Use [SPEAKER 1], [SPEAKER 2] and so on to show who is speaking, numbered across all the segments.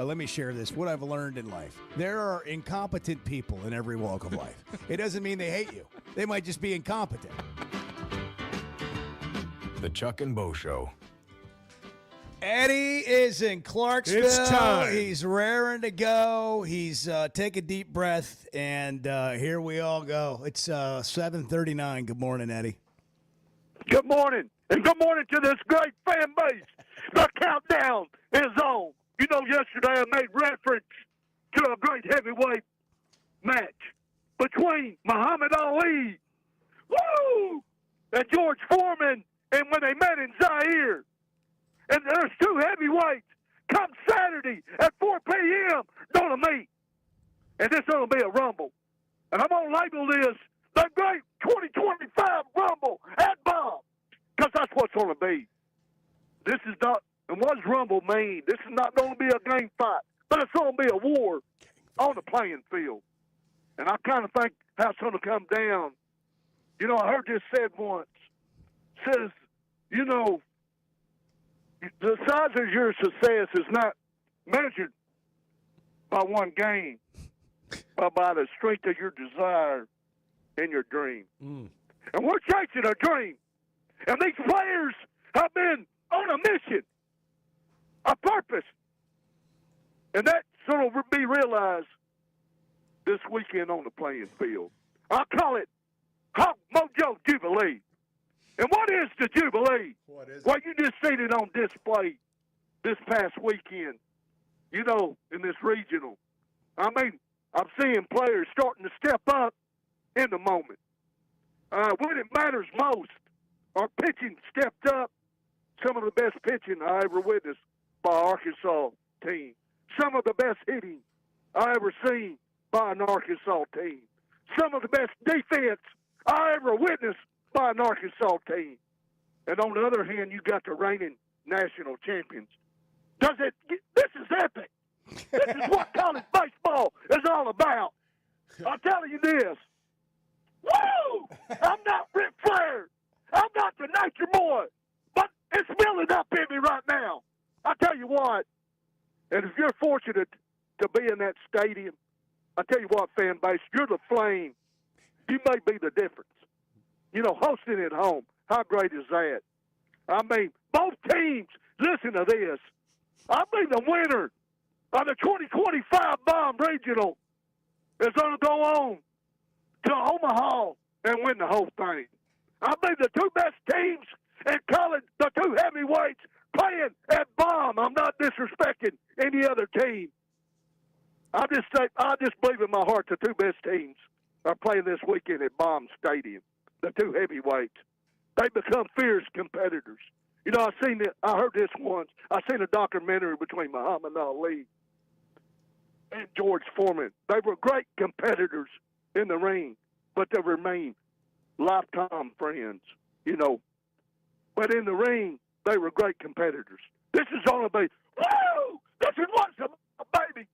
[SPEAKER 1] let me share this. What I've learned in life. There are incompetent people in every walk of life. It doesn't mean they hate you. They might just be incompetent.
[SPEAKER 2] The Chuck and Bo Show.
[SPEAKER 1] Eddie is in Clarksville.
[SPEAKER 3] It's time.
[SPEAKER 1] He's raring to go. He's take a deep breath, and here we all go. It's 7:39. Good morning, Eddie.
[SPEAKER 4] Good morning, and good morning to this great fan base. The countdown is on. You know, yesterday I made reference to a great heavyweight match between Muhammad Ali, woo, and George Foreman, and when they met in Zaire. And there's two heavyweights come Saturday at 4 p.m. going to meet. And this is going to be a rumble. And I'm going to label this the Great 2025 Rumble at Bomb, because that's what's going to be. This is not, and what does Rumble mean? This is not going to be a game fight, but it's going to be a war on the playing field. And I kind of think how it's going to come down. You know, I heard this said once. Says, you know, the size of your success is not measured by one game, but by the strength of your desire and your dream. And we're chasing a dream. And these players have been on a mission, a purpose. And that's going to be realized this weekend on the playing field. I call it Hawk Mojo Jubilee. And what is the Jubilee?
[SPEAKER 3] What is it?
[SPEAKER 4] Well, you just seen it on display this past weekend, you know, in this regional. I mean, I'm seeing players starting to step up in the moment. When it matters most, our pitching stepped up. Some of the best pitching I ever witnessed by Arkansas team. Some of the best hitting I ever seen by an Arkansas team. Some of the best defense I ever witnessed by an Arkansas team. And on the other hand, you got the reigning national champions. This is epic. This is what college baseball is all about. I'll tell you this. Woo! I'm not Ric Flair. I'm not the nature boy. But it's building up in me right now. I tell you what. And if you're fortunate to be in that stadium, I tell you what, fan base, you're the flame. You may be the difference. You know, hosting at home, how great is that? I mean, both teams, listen to this. I mean, the winner of the 2025 Bomb Regional is going to go on to Omaha and win the whole thing. I mean, the two best teams in college, the two heavyweights playing at Bomb. I'm not disrespecting any other team. I just believe in my heart the two best teams are playing this weekend at Bomb Stadium. The two heavyweights. They become fierce competitors. You know, I heard this once. I seen a documentary between Muhammad Ali and George Foreman. They were great competitors in the ring, but they remained lifetime friends, you know. But in the ring, they were great competitors. This is going to be, woo! This is what's about, baby.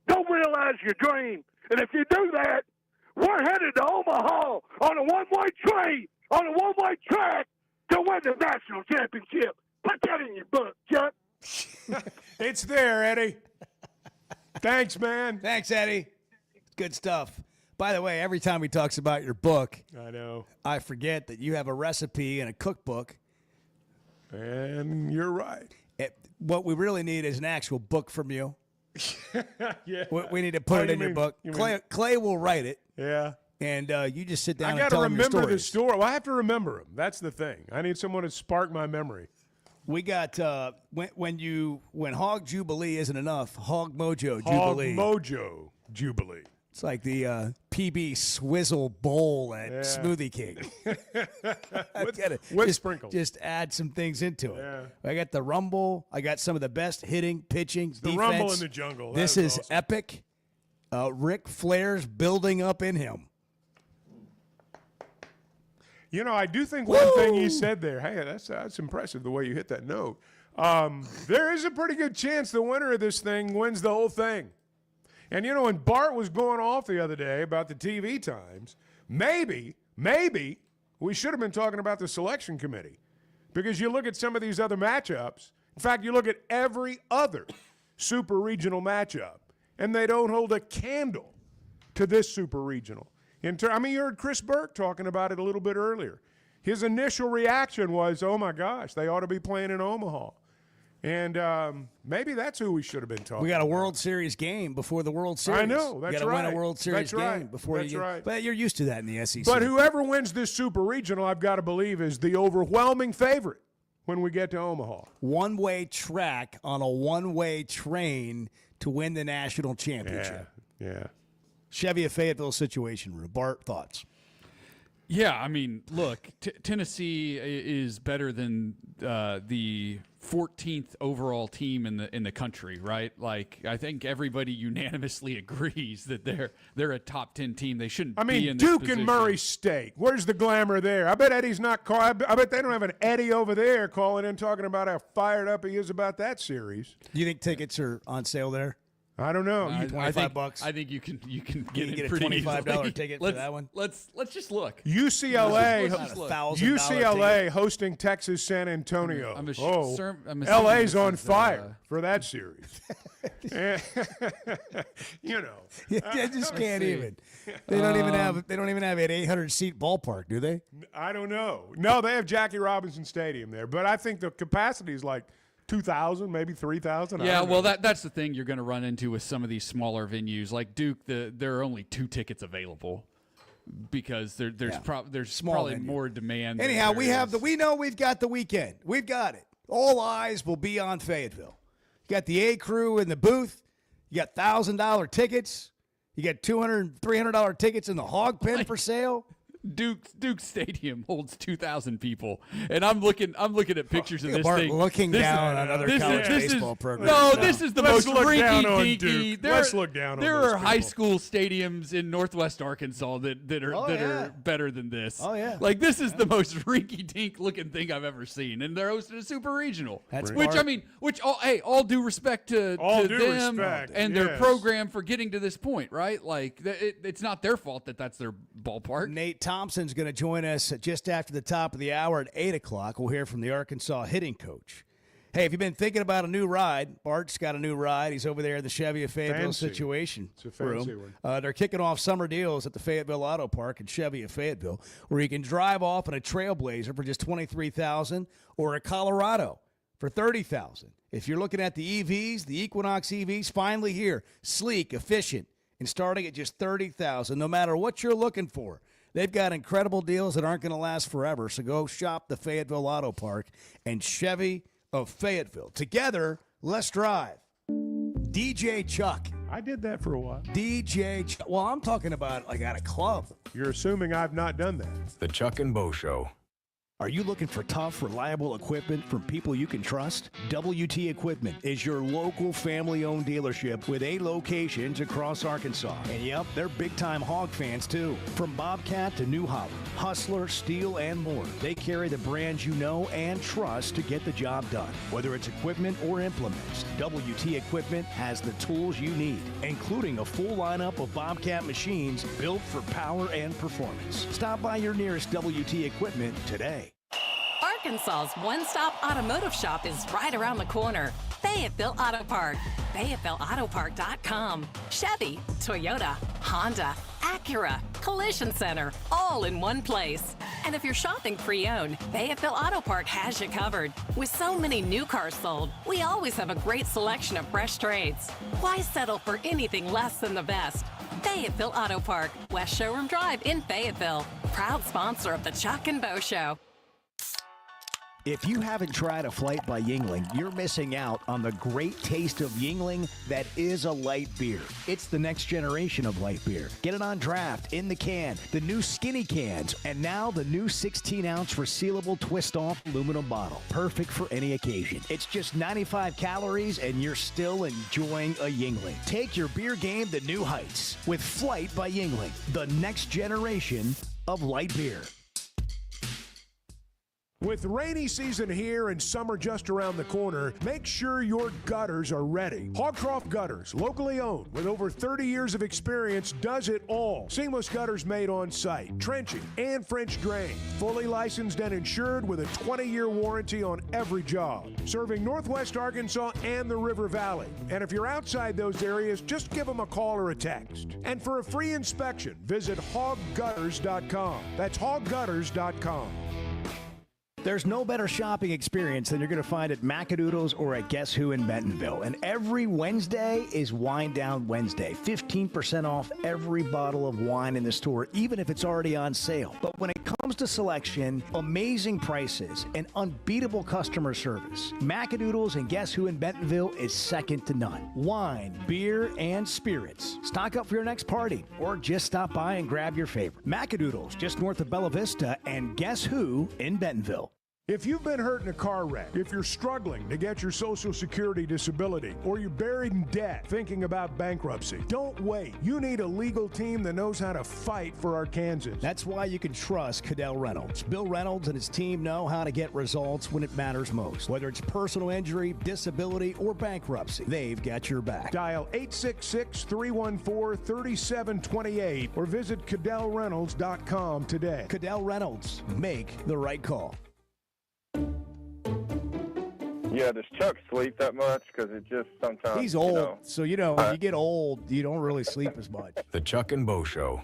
[SPEAKER 4] Go realize your dream. And if you do that, we're headed to Omaha on a one-way train, on a one-way track to win the national championship. Put that in your book, Chuck.
[SPEAKER 3] It's there, Eddie. Thanks, man.
[SPEAKER 1] Thanks, Eddie. Good stuff. By the way, every time he talks about your book,
[SPEAKER 3] I know.
[SPEAKER 1] I forget that you have a recipe and a cookbook.
[SPEAKER 3] And you're right.
[SPEAKER 1] What we really need is an actual book from you.
[SPEAKER 3] Yeah.
[SPEAKER 1] We need to put it in your book. Clay will write it.
[SPEAKER 3] Yeah.
[SPEAKER 1] And you just sit down
[SPEAKER 3] I
[SPEAKER 1] and
[SPEAKER 3] got to
[SPEAKER 1] tell him your
[SPEAKER 3] remember the
[SPEAKER 1] stories.
[SPEAKER 3] story. Well, I have to remember them. That's the thing. I need someone to spark my memory.
[SPEAKER 1] We got when Hog Jubilee isn't enough, Hog Mojo
[SPEAKER 3] Hog
[SPEAKER 1] Jubilee.
[SPEAKER 3] Mojo Jubilee.
[SPEAKER 1] It's like the PB Swizzle Bowl at Smoothie King.
[SPEAKER 3] With sprinkles.
[SPEAKER 1] Just add some things into it.
[SPEAKER 3] Yeah.
[SPEAKER 1] I got the Rumble. I got some of the best hitting, pitching,
[SPEAKER 3] The
[SPEAKER 1] defense.
[SPEAKER 3] Rumble in the Jungle.
[SPEAKER 1] This
[SPEAKER 3] That
[SPEAKER 1] is
[SPEAKER 3] awesome.
[SPEAKER 1] epic. Ric Flair's building up in him.
[SPEAKER 3] You know, I do think one thing he said there, hey, that's impressive the way you hit that note. There is a pretty good chance the winner of this thing wins the whole thing. And, you know, when Bart was going off the other day about the TV times, maybe we should have been talking about the selection committee. Because you look at some of these other matchups. In fact, you look at every other super regional matchup, and they don't hold a candle to this super regional. You heard Chris Burke talking about it a little bit earlier. His initial reaction was, oh, my gosh, they ought to be playing in Omaha. And maybe that's who we should have been talking.
[SPEAKER 1] We got a
[SPEAKER 3] about.
[SPEAKER 1] World Series game before the World Series.
[SPEAKER 3] I know, that's
[SPEAKER 1] you gotta
[SPEAKER 3] right.
[SPEAKER 1] win a World Series
[SPEAKER 3] That's right.
[SPEAKER 1] game before
[SPEAKER 3] That's
[SPEAKER 1] you.
[SPEAKER 3] right.
[SPEAKER 1] But you're used to that in the SEC.
[SPEAKER 3] But whoever wins this super regional, I've got to believe, is the overwhelming favorite when we get to Omaha.
[SPEAKER 1] One-way track on a one-way train to win the national championship.
[SPEAKER 3] Yeah.
[SPEAKER 1] Chevy of Fayetteville Situation Room. Bart, thoughts?
[SPEAKER 5] Yeah, I mean, look, Tennessee is better than the 14th overall team in the country, right? Like, I think everybody unanimously agrees that they're a top 10 team. They shouldn't. be in this
[SPEAKER 3] Duke
[SPEAKER 5] position.
[SPEAKER 3] and Murray State. Where's the glamour there? I bet Eddie's not calling. I bet they don't have an Eddie over there calling in talking about how fired up he is about that series.
[SPEAKER 1] Do you think tickets are on sale there?
[SPEAKER 3] I don't know.
[SPEAKER 5] I think,
[SPEAKER 1] $25?
[SPEAKER 5] I think you can
[SPEAKER 1] You
[SPEAKER 5] get
[SPEAKER 1] get
[SPEAKER 5] it
[SPEAKER 1] a
[SPEAKER 5] pretty
[SPEAKER 1] $25
[SPEAKER 5] easily.
[SPEAKER 1] ticket for that one?
[SPEAKER 5] Let's just look.
[SPEAKER 3] UCLA.
[SPEAKER 5] Let's just look.
[SPEAKER 3] UCLA hosting Texas San Antonio.
[SPEAKER 5] I'm assuming
[SPEAKER 3] LA's
[SPEAKER 5] this
[SPEAKER 3] on
[SPEAKER 5] is,
[SPEAKER 3] fire for that series. You know.
[SPEAKER 1] They just can't
[SPEAKER 5] see.
[SPEAKER 1] even. They don't even have. They don't even have an 800-seat ballpark, do they?
[SPEAKER 3] I don't know. No, they have Jackie Robinson Stadium there, but I think the capacity is like 2,000, maybe 3,000.
[SPEAKER 5] Yeah, well, that's the thing you're going to run into with some of these smaller venues. Like Duke, there are only 2 tickets available because there's probably
[SPEAKER 1] venue.
[SPEAKER 5] more demand. than
[SPEAKER 1] Anyhow,
[SPEAKER 5] there is.
[SPEAKER 1] we know we've got the weekend. We've got it. All eyes will be on Fayetteville. You got the A crew in the booth. You got $1,000 tickets. You got $200, $300 tickets in the hog pen for sale.
[SPEAKER 5] Duke Stadium holds 2,000 people, and I'm looking at pictures of this
[SPEAKER 1] Bart
[SPEAKER 5] thing.
[SPEAKER 1] looking down on other college
[SPEAKER 5] this
[SPEAKER 1] baseball
[SPEAKER 5] is,
[SPEAKER 1] programs.
[SPEAKER 5] No,
[SPEAKER 1] No.
[SPEAKER 5] this is the
[SPEAKER 3] Let's
[SPEAKER 5] most
[SPEAKER 3] look down on
[SPEAKER 5] rinky-dinky.
[SPEAKER 3] Duke. Let's look down on
[SPEAKER 5] There
[SPEAKER 3] those
[SPEAKER 5] are high
[SPEAKER 3] people.
[SPEAKER 5] school stadiums in Northwest Arkansas that are better than this.
[SPEAKER 1] Oh, yeah.
[SPEAKER 5] Like this is the most rinky-dink looking thing I've ever seen, and they're hosting a super regional.
[SPEAKER 1] That's
[SPEAKER 5] which
[SPEAKER 1] Bart.
[SPEAKER 5] I mean, all due respect to
[SPEAKER 3] due
[SPEAKER 5] them
[SPEAKER 3] respect,
[SPEAKER 5] and their
[SPEAKER 3] yes.
[SPEAKER 5] program for getting to this point, right? Like it's not their fault that that's their ballpark.
[SPEAKER 1] Nate Thompson's going to join us just after the top of the hour at 8 o'clock. We'll hear from the Arkansas hitting coach. Hey, if you've been thinking about a new ride, Bart's got a new ride. He's over there at the Chevy of Fayetteville
[SPEAKER 3] Fancy.
[SPEAKER 1] Situation
[SPEAKER 3] It's a fancy
[SPEAKER 1] room.
[SPEAKER 3] one.
[SPEAKER 1] They're kicking off summer deals at the Fayetteville Auto Park and Chevy of Fayetteville, where you can drive off in a Trailblazer for just $23,000 or a Colorado for $30,000. If you're looking at the EVs, the Equinox EVs, finally here, sleek, efficient, and starting at just $30,000. No matter what you're looking for, they've got incredible deals that aren't going to last forever. So go shop the Fayetteville Auto Park and Chevy of Fayetteville. Together, let's drive. DJ Chuck.
[SPEAKER 3] I did that for a while.
[SPEAKER 1] DJ Chuck. Well, I'm talking about like at a club.
[SPEAKER 3] You're assuming I've not done that.
[SPEAKER 2] The Chuck and Bo Show.
[SPEAKER 1] Are you looking for tough, reliable equipment from people you can trust? WT Equipment is your local family-owned dealership with 8 locations across Arkansas. And yep, they're big-time hog fans too. From Bobcat to New Holland, Hustler, Steel, and more. They carry the brands you know and trust to get the job done. Whether it's equipment or implements, WT Equipment has the tools you need, including a full lineup of Bobcat machines built for power and performance. Stop by your nearest WT Equipment today.
[SPEAKER 6] Arkansas's one-stop automotive shop is right around the corner. Fayetteville Auto Park. FayettevilleAutoPark.com. Chevy, Toyota, Honda, Acura, Collision Center, all in one place. And if you're shopping pre-owned, Fayetteville Auto Park has you covered. With so many new cars sold, we always have a great selection of fresh trades. Why settle for anything less than the best? Fayetteville Auto Park, West Showroom Drive in Fayetteville. Proud sponsor of the Chuck and Bo Show.
[SPEAKER 1] If you haven't tried a flight by Yingling, you're missing out on the great taste of Yingling that is a light beer. It's the next generation of light beer. Get it on draft, in the can, the new skinny cans, and now the new 16-ounce resealable twist-off aluminum bottle. Perfect for any occasion. It's just 95 calories and you're still enjoying a Yingling. Take your beer game to new heights with Flight by Yingling, the next generation of light beer.
[SPEAKER 3] With rainy season here and summer just around the corner, make sure your gutters are ready. Hogcroft Gutters, locally owned with over 30 years of experience, does it all. Seamless gutters made on site, trenching and French drain. Fully licensed and insured with a 20-year warranty on every job. Serving Northwest Arkansas and the River Valley. And if you're outside those areas, just give them a call or a text. And for a free inspection, visit hoggutters.com. That's hoggutters.com.
[SPEAKER 1] There's no better shopping experience than you're going to find at Macadoodles or at Guess Who in Bentonville. And every Wednesday is Wine Down Wednesday. 15% off every bottle of wine in the store, even if it's already on sale. But when it comes to selection, amazing prices, and unbeatable customer service, Macadoodles and Guess Who in Bentonville is second to none. Wine, beer, and spirits. Stock up for your next party or just stop by and grab your favorite. Macadoodles, just north of Bella Vista, and Guess Who in Bentonville.
[SPEAKER 3] If you've been hurt in a car wreck, if you're struggling to get your Social Security disability, or you're buried in debt thinking about bankruptcy, don't wait. You need a legal team that knows how to fight for Arkansans.
[SPEAKER 1] That's why you can trust Cadell Reynolds. Bill Reynolds and his team know how to get results when it matters most. Whether it's personal injury, disability, or bankruptcy, they've got your back.
[SPEAKER 3] Dial 866-314-3728 or visit CadellReynolds.com today.
[SPEAKER 1] Cadell Reynolds, make the right call.
[SPEAKER 7] Yeah, does Chuck sleep that much? Because it just sometimes...
[SPEAKER 1] He's old, so when you get old, you don't really sleep as much.
[SPEAKER 2] The Chuck and Bo Show.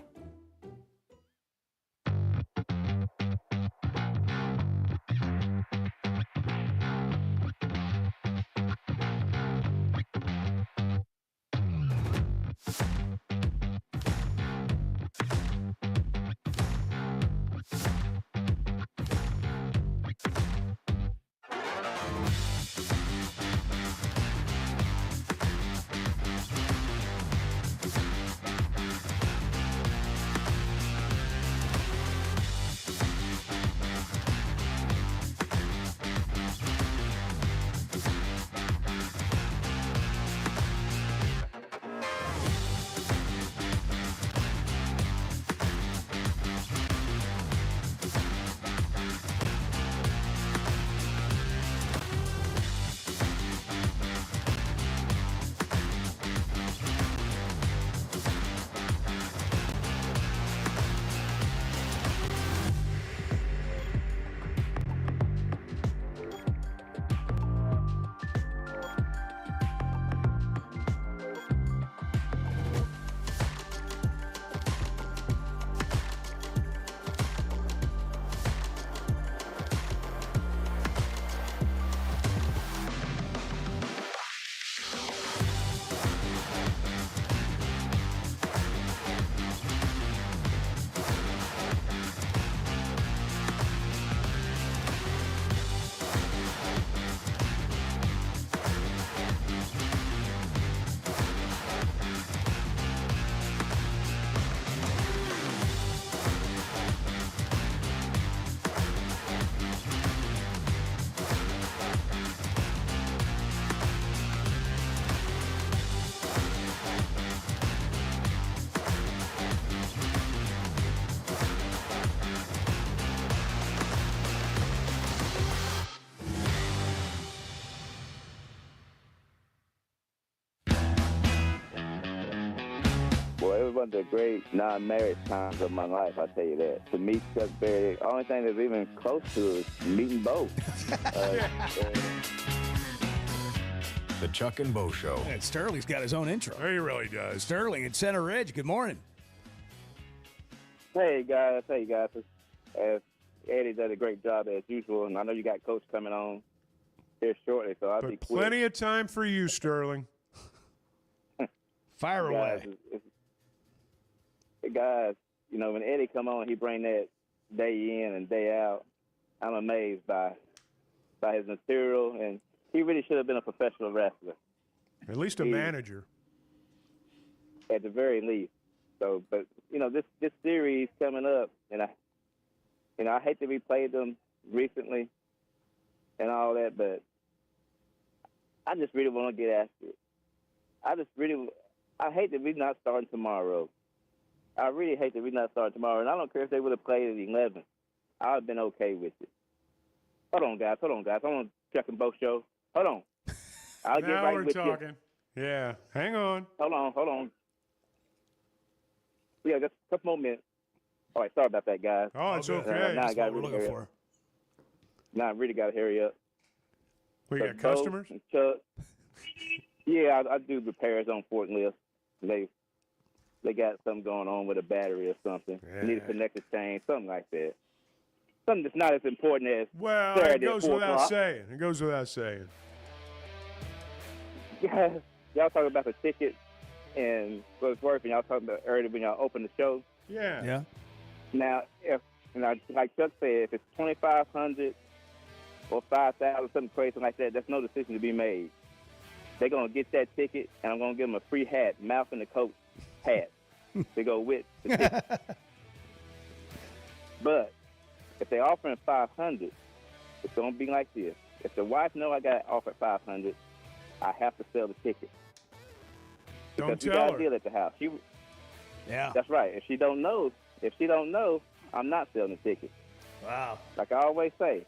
[SPEAKER 8] Well, it was one of the great non-marriage times of my life, I'll tell you that. To meet Chuck Berry, the only thing that's even close to is meeting both.
[SPEAKER 2] The Chuck and Bo Show.
[SPEAKER 1] And Sterling's got his own intro.
[SPEAKER 3] He really does.
[SPEAKER 1] Sterling at Center Ridge, good morning.
[SPEAKER 8] Hey, guys. Eddie did a great job as usual, and I know you got Coach coming on here shortly, so I'll be
[SPEAKER 3] But
[SPEAKER 8] quick.
[SPEAKER 3] plenty of time for you, Sterling.
[SPEAKER 1] Fire away.
[SPEAKER 8] Guys, when Eddie come on, he bring that day in and day out. I'm amazed by his material, and he really should have been a professional wrestler.
[SPEAKER 3] At least a manager.
[SPEAKER 8] At the very least. So, but this series coming up, and I hate to replay them recently and all that, but I just really want to get after it. I hate that we're not starting tomorrow. I really hate that we're not starting tomorrow, and I don't care if they would have played at 11. I would have been okay with it. Hold on, guys. I'm on Chuck and Bo show. Hold on. I'll get
[SPEAKER 3] Now
[SPEAKER 8] right
[SPEAKER 3] we're
[SPEAKER 8] with
[SPEAKER 3] talking. Yeah, hang on.
[SPEAKER 8] you. Hold on. Yeah, just a couple more minutes. All right, sorry about that, guys.
[SPEAKER 3] Oh, it's okay.
[SPEAKER 8] Now I
[SPEAKER 1] That's
[SPEAKER 8] got
[SPEAKER 1] what we're looking for.
[SPEAKER 8] Now I really got to hurry up.
[SPEAKER 3] We
[SPEAKER 8] So
[SPEAKER 3] got
[SPEAKER 8] Bo
[SPEAKER 3] customers?
[SPEAKER 8] and Chuck, yeah, I do repairs on Fort Lifts. They got something going on with a battery or something.
[SPEAKER 3] Yeah.
[SPEAKER 8] Need to connect a chain, something like that. Something that's not as important as
[SPEAKER 3] Well,
[SPEAKER 8] Saturday
[SPEAKER 3] it
[SPEAKER 8] at
[SPEAKER 3] goes
[SPEAKER 8] 4
[SPEAKER 3] without
[SPEAKER 8] o'clock.
[SPEAKER 3] saying. It goes without saying.
[SPEAKER 8] Y'all talking about the ticket and what it's worth, and y'all talking about earlier when y'all opened the show.
[SPEAKER 3] Yeah.
[SPEAKER 1] Yeah.
[SPEAKER 8] Now, like Chuck said, if it's 2,500 or 5,000, something crazy like that, there's no decision to be made. They're gonna get that ticket, and I'm gonna give them a free hat, mouth in the coat hat, to go with the ticket. But if they're offering 500, it's gonna be like this. If the wife know I got offered 500, I have to sell the ticket.
[SPEAKER 3] Don't
[SPEAKER 8] Because we
[SPEAKER 3] tell
[SPEAKER 8] got a
[SPEAKER 3] her.
[SPEAKER 8] deal at the house.
[SPEAKER 1] Yeah.
[SPEAKER 8] That's right. If she don't know, I'm not selling the ticket.
[SPEAKER 1] Wow.
[SPEAKER 8] Like I always say,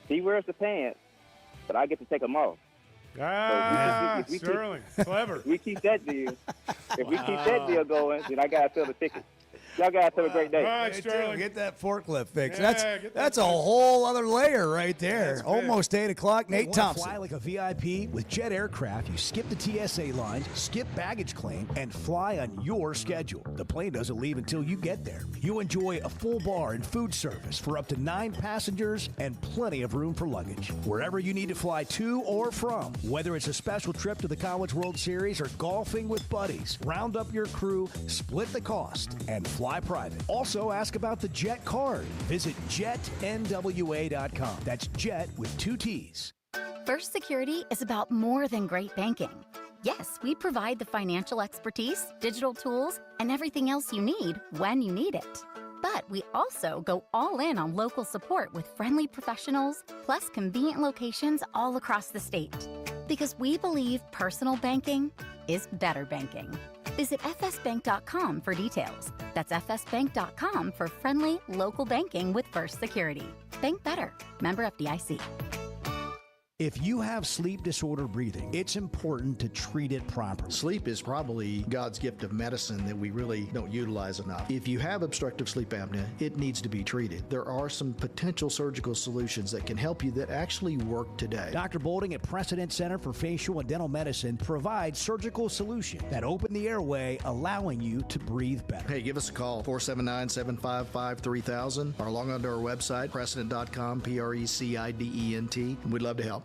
[SPEAKER 8] she wears the pants, but I get to take them off.
[SPEAKER 3] Ah,
[SPEAKER 8] we keep-
[SPEAKER 3] Sterling. Clever.
[SPEAKER 8] If we keep that deal, going, then I gotta sell the ticket. Y'all guys have a great day.
[SPEAKER 3] All right,
[SPEAKER 1] Hey,
[SPEAKER 3] Sterling.
[SPEAKER 1] Tim, get that forklift fixed.
[SPEAKER 3] Yeah,
[SPEAKER 1] that's
[SPEAKER 3] get that
[SPEAKER 1] that's a
[SPEAKER 3] fixed.
[SPEAKER 1] whole other layer right there.
[SPEAKER 3] That's big.
[SPEAKER 1] Almost 8 o'clock. Nate
[SPEAKER 9] Want
[SPEAKER 1] Thompson.
[SPEAKER 9] to fly like a VIP with Jet Aircraft? You skip the TSA lines, skip baggage claim, and fly on your schedule. The plane doesn't leave until you get there. You enjoy a full bar and food service for up to 9 passengers and plenty of room for luggage. Wherever you need to fly to or from, whether it's a special trip to the College World Series or golfing with buddies, round up your crew, split the cost, and fly private. Also, ask about the Jet card. Visit jetnwa.com. That's Jet with 2 T's.
[SPEAKER 10] First Security is about more than great banking. Yes, we provide the financial expertise, digital tools, and everything else you need when you need it. But we also go all in on local support with friendly professionals, plus convenient locations all across the state. Because we believe personal banking is better banking. Visit fsbank.com for details. That's fsbank.com for friendly local banking with First Security. Bank better. Member FDIC.
[SPEAKER 9] If you have sleep disorder breathing, it's important to treat it properly.
[SPEAKER 11] Sleep is probably God's gift of medicine that we really don't utilize enough. If you have obstructive sleep apnea, it needs to be treated. There are some potential surgical solutions that can help you that actually work today.
[SPEAKER 9] Dr. Bolding at Precedent Center for Facial and Dental Medicine provides surgical solutions that open the airway, allowing you to breathe better.
[SPEAKER 11] Hey, give us a call, 479-755-3000, or log on to our website, precedent.com, PRECIDENT. We'd love to help.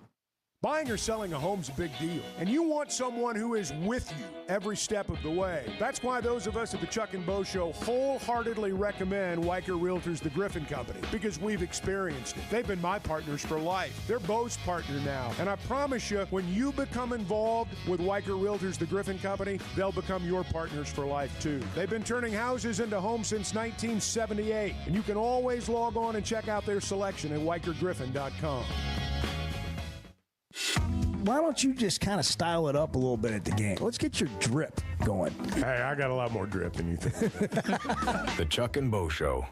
[SPEAKER 3] Buying or selling a home's a big deal, and you want someone who is with you every step of the way. That's why those of us at the Chuck and Bo Show wholeheartedly recommend Weicker Realtors, the Griffin Company, because we've experienced it. They've been my partners for life. They're Bo's partner now, and I promise you, when you become involved with Weicker Realtors, the Griffin Company, they'll become your partners for life too. They've been turning houses into homes since 1978, and you can always log on and check out their selection at WeicherGriffin.com.
[SPEAKER 9] Why don't you just kind of style it up a little bit at the game? Let's get your drip going.
[SPEAKER 3] Hey, I got a lot more drip than you think.
[SPEAKER 2] The Chuck and Bo Show.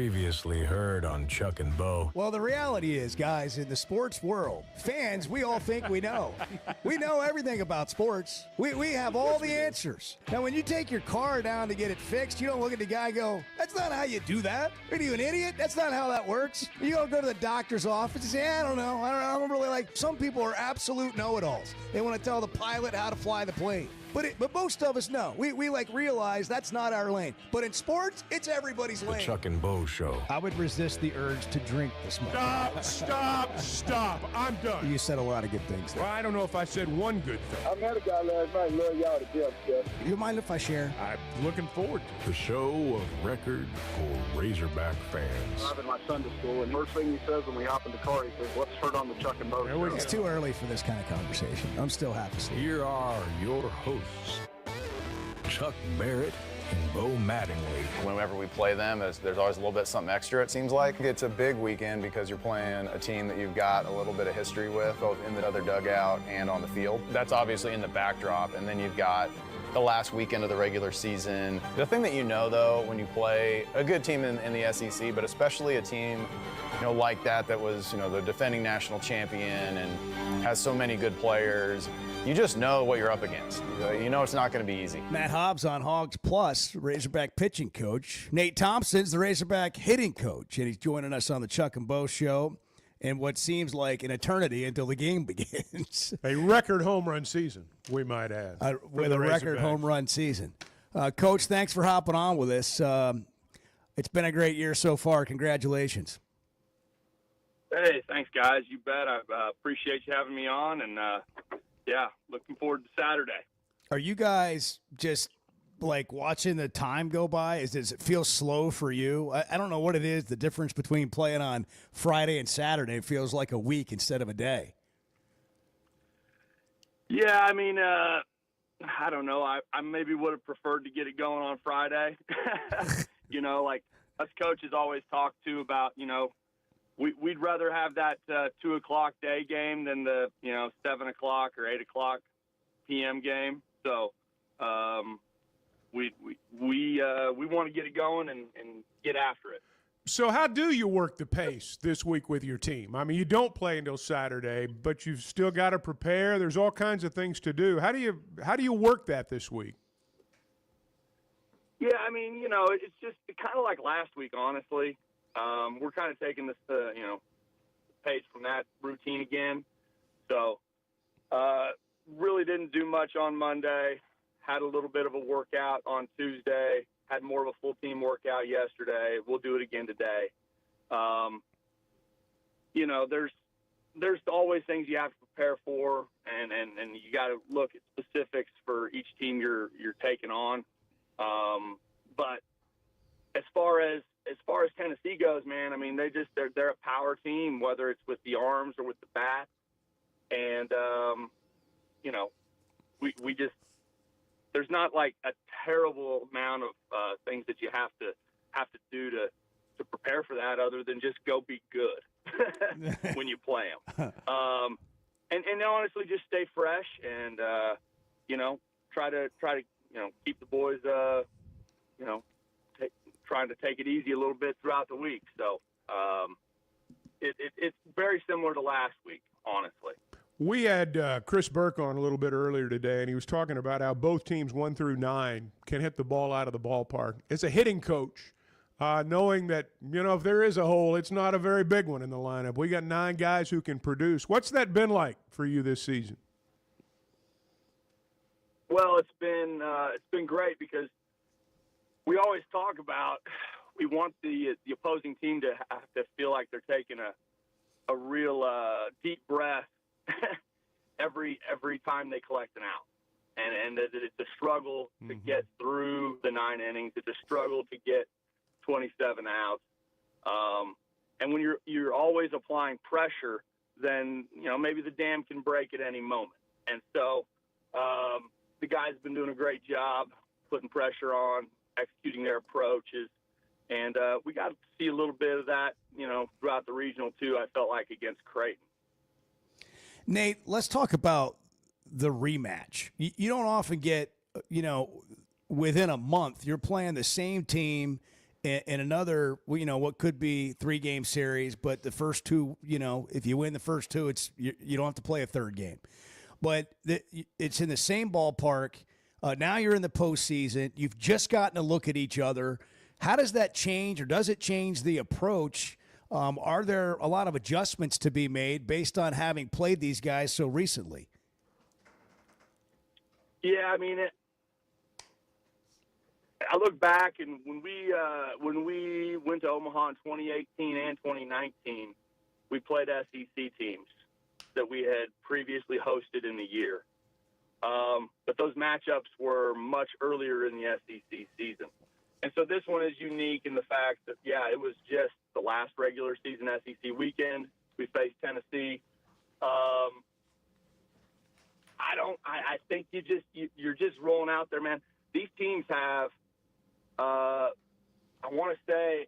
[SPEAKER 2] Previously heard on Chuck and Bo.
[SPEAKER 9] Well, the reality is, guys, in the sports world, fans, we all think we know. We know everything about sports. We have all the answers. Now, when you take your car down to get it fixed, you don't look at the guy and go, that's not how you do that. Are you an idiot? That's not how that works. You don't go to the doctor's office and say, I don't know. I don't really like. Some people are absolute know-it-alls. They want to tell the pilot how to fly the plane. But most of us know. We realize that's not our lane. But in sports, it's everybody's
[SPEAKER 2] The
[SPEAKER 9] lane.
[SPEAKER 2] Chuck and Bo Show.
[SPEAKER 9] I would resist the urge to drink this morning.
[SPEAKER 3] Stop. I'm done.
[SPEAKER 9] You said a lot of good things there.
[SPEAKER 3] Well, I don't know if I said one good thing.
[SPEAKER 4] I met a guy last night, love y'all to death, Jeff.
[SPEAKER 9] You mind if I share?
[SPEAKER 3] I'm looking forward to it.
[SPEAKER 2] The show of record for Razorback fans.
[SPEAKER 4] I'm in my Sunday school, and first thing he says when we hop in the car, he says, let's turn on the Chuck and Bo show.
[SPEAKER 9] It's too early for this kind of conversation. I'm still half asleep.
[SPEAKER 2] Here are your hosts, Chuck Barrett and Bo Mattingly.
[SPEAKER 12] Whenever we play them, there's always a little bit something extra, it seems like. It's a big weekend because you're playing a team that you've got a little bit of history with, both in the other dugout and on the field. That's obviously in the backdrop, and then you've got the last weekend of the regular season. The thing that you know, though, when you play a good team in the SEC, but especially a team like that was the defending national champion and has so many good players, you just know what you're up against. You know it's not going to be easy.
[SPEAKER 9] Matt Hobbs on Hogs Plus, Razorback pitching coach. Nate Thompson's the Razorback hitting coach, and he's joining us on the Chuck and Bo Show in what seems like an eternity until the game begins.
[SPEAKER 3] A record home run season, we might add.
[SPEAKER 9] With a record home run season. Coach, thanks for hopping on with us. It's been a great year so far. Congratulations.
[SPEAKER 13] Hey, thanks, guys. You bet. I appreciate you having me on, and looking forward to Saturday.
[SPEAKER 9] Are you guys just like watching the time go by? Does it feel slow for you? I don't know what it is, the difference between playing on Friday and Saturday. It feels like a week instead of a day.
[SPEAKER 13] Yeah, I mean, I don't know. I maybe would have preferred to get it going on Friday. Like us coaches always talk to about, we'd rather have that 2 o'clock day game than the 7 o'clock or 8 o'clock p.m. game. So we want to get it going and get after it.
[SPEAKER 3] So how do you work the pace this week with your team? I mean, you don't play until Saturday, but you've still got to prepare. There's all kinds of things to do. How do you work that this week?
[SPEAKER 13] Yeah, I mean, it's just kind of like last week, honestly. We're kind of taking this, page from that routine again. So, really didn't do much on Monday. Had a little bit of a workout on Tuesday. Had more of a full team workout yesterday. We'll do it again today. There's always things you have to prepare for, and you got to look at specifics for each team you're taking on. But as far as Tennessee goes, man, I mean, they're a power team, whether it's with the arms or with the bat. And, we just, there's not like a terrible amount of things that you have to do to prepare for that other than just go be good when you play them. And honestly, just stay fresh and, try to keep the boys, trying to take it easy a little bit throughout the week. So it's very similar to last week, honestly.
[SPEAKER 3] We had Chris Burke on a little bit earlier today, and he was talking about how both teams 1 through 9 can hit the ball out of the ballpark. As a hitting coach, knowing that, if there is a hole, it's not a very big one in the lineup. We got 9 guys who can produce. What's that been like for you this season?
[SPEAKER 13] Well, it's been great because we always talk about we want the opposing team to have to feel like they're taking a real deep breath every time they collect an out, and that it's a struggle to get through the 9 innings. It's a struggle to get 27 outs, and when you're always applying pressure, then maybe the dam can break at any moment. And so the guys have been doing a great job putting pressure on, executing their approaches, and we got to see a little bit of that, throughout the regional too. I felt like against Creighton.
[SPEAKER 9] Nate, let's talk about the rematch. You don't often get, within a month, you're playing the same team
[SPEAKER 1] in another, what could be 3-game series, but the first two, if you win the first two, you don't have to play a third game. But it's in the same ballpark. Now you're in the postseason. You've just gotten a look at each other. How does that change, or does it change the approach? Are there a lot of adjustments to be made based on having played these guys so recently?
[SPEAKER 13] Yeah, I mean, I look back, and when we went to Omaha in 2018 and 2019, we played SEC teams that we had previously hosted in the year. But those matchups were much earlier in the SEC season. And so this one is unique in the fact that, yeah, it was just the last regular season SEC weekend. We faced Tennessee. I think you're just rolling out there, man. These teams have, I want to say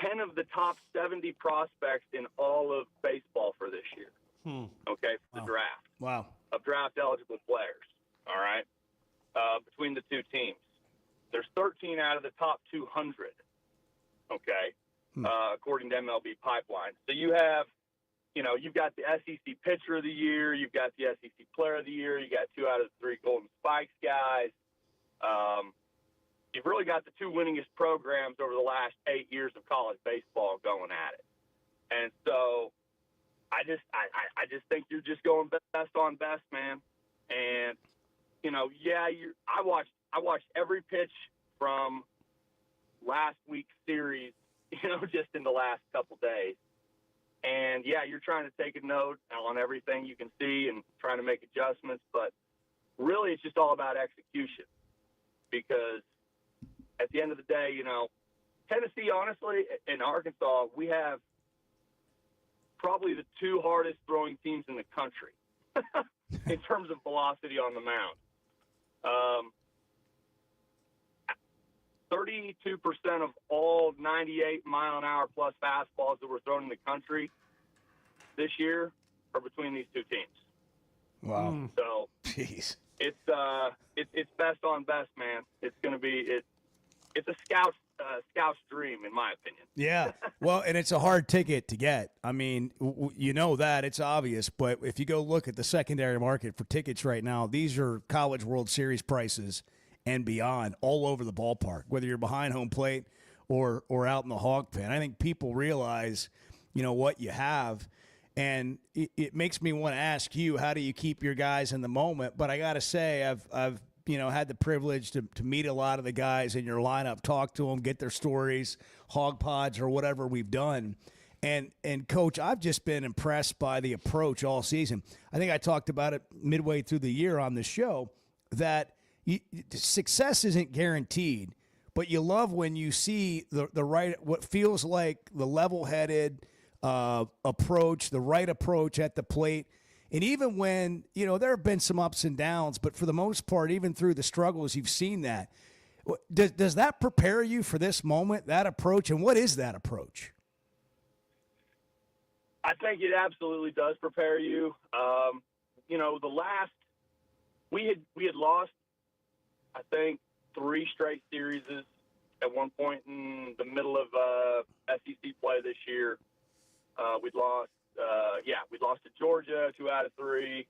[SPEAKER 13] 10 of the top 70 prospects in all of baseball for this year. Okay, for the draft.
[SPEAKER 1] Wow.
[SPEAKER 13] Of draft-eligible players, all right, between the two teams. There's 13 out of the top 200, okay, according to MLB Pipeline. So you have, you've got the SEC Pitcher of the Year, you've got the SEC Player of the Year, you got 2 out of the 3 Golden Spikes guys. You've really got the 2 winningest programs over the last 8 years of college baseball going at it. And so I just think you're just going best on best, man. And I watched every pitch from last week's series, just in the last couple days. And yeah, you're trying to take a note on everything you can see and trying to make adjustments, but really it's just all about execution. Because at the end of the day, Tennessee, honestly, and Arkansas, we have probably the 2 hardest throwing teams in the country in terms of velocity on the mound. 32% of all 98-mile-an-hour plus fastballs that were thrown in the country this year are between these 2 teams.
[SPEAKER 1] Wow.
[SPEAKER 13] So,
[SPEAKER 1] jeez,
[SPEAKER 13] it's best on best, man. It's going to be it's a scout's dream, in my opinion.
[SPEAKER 1] Yeah. Well, and it's a hard ticket to get. I mean, that it's obvious, but if you go look at the secondary market for tickets right now, these are College World Series prices and beyond all over the ballpark, whether you're behind home plate or out in the hog pen. I think people realize, what you have, and it makes me want to ask you, how do you keep your guys in the moment? But I got to say, I've had the privilege to meet a lot of the guys in your lineup, talk to them, get their stories, hog pods or whatever we've done. And Coach, I've just been impressed by the approach all season. I think I talked about it midway through the year on the show that success isn't guaranteed, but you love when you see the right, what feels like the level-headed approach, the right approach at the plate. And even when, there have been some ups and downs, but for the most part, even through the struggles, you've seen that. Does that prepare you for this moment, that approach? And what is that approach?
[SPEAKER 13] I think it absolutely does prepare you. We had lost, I think, 3 straight series at one point in the middle of SEC play this year. We'd lost to Georgia 2 out of 3,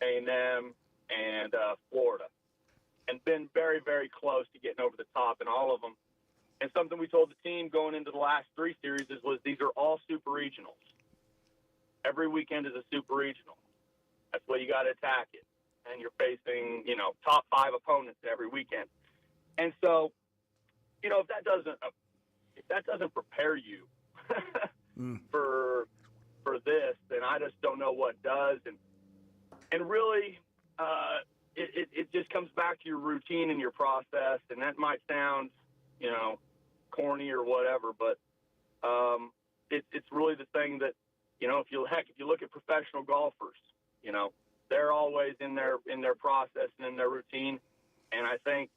[SPEAKER 13] A&M, and Florida, and been very, very close to getting over the top in all of them. And something we told the team going into the last 3 series was these are all super regionals. Every weekend is a super regional. That's the way you got to attack it. And you're facing, top 5 opponents every weekend. And so, if that doesn't prepare you for this, then I just don't know what does. And really, it just comes back to your routine and your process. And that might sound, corny or whatever, but it's really the thing that, if you look at professional golfers, they're always in their process and in their routine. And I think,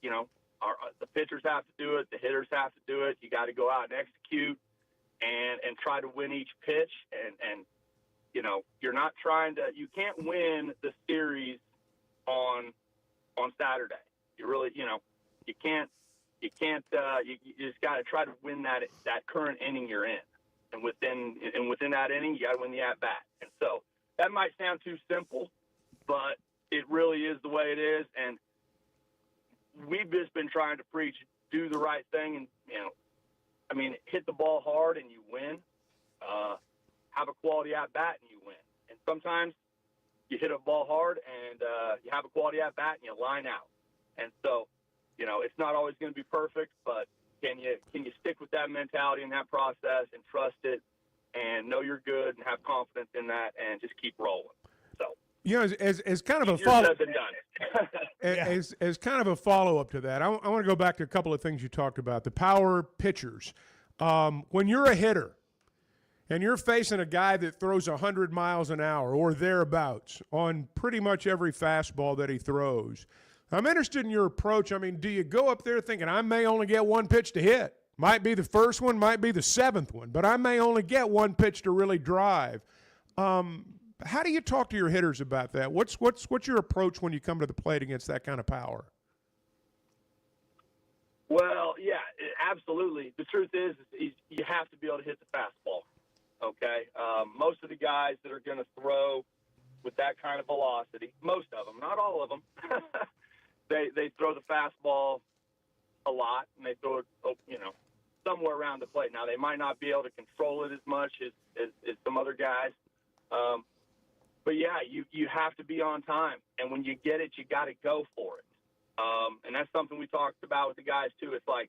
[SPEAKER 13] the pitchers have to do it. The hitters have to do it. You got to go out and execute and try to win each pitch. And you're not you can't win the series on Saturday. You really, you can't you can't. You just got to try to win that current inning you're in, and within that inning, you got to win the at bat. And so that might sound too simple, but it really is the way it is. And we've just been trying to preach, do the right thing, and hit the ball hard and you win. Have a quality at bat and you win. And sometimes you hit a ball hard and you have a quality at bat and you line out. And so, it's not always going to be perfect, but can you stick with that mentality and that process and trust it and know you're good and have confidence in that and just keep rolling. So,
[SPEAKER 3] as kind of a
[SPEAKER 13] easier
[SPEAKER 3] follow,
[SPEAKER 13] said than done.
[SPEAKER 3] as kind of a follow-up to that, I want to go back to a couple of things you talked about. The power pitchers. When you're a hitter and you're facing a guy that throws 100 miles an hour or thereabouts on pretty much every fastball that he throws, I'm interested in your approach. I mean, do you go up there thinking, I may only get one pitch to hit? Might be the first one, might be the seventh one, but I may only get one pitch to really drive. How do you talk to your hitters about that? What's your approach when you come to the plate against that kind of power?
[SPEAKER 13] Well, yeah, absolutely. The truth is you have to be able to hit the fastball, okay? Most of the guys that are going to throw with that kind of velocity, most of them, not all of them, they throw the fastball a lot, and they throw it, somewhere around the plate. Now, they might not be able to control it as much as some other guys. But, yeah, you have to be on time. And when you get it, you got to go for it. And that's something we talked about with the guys, too. It's like,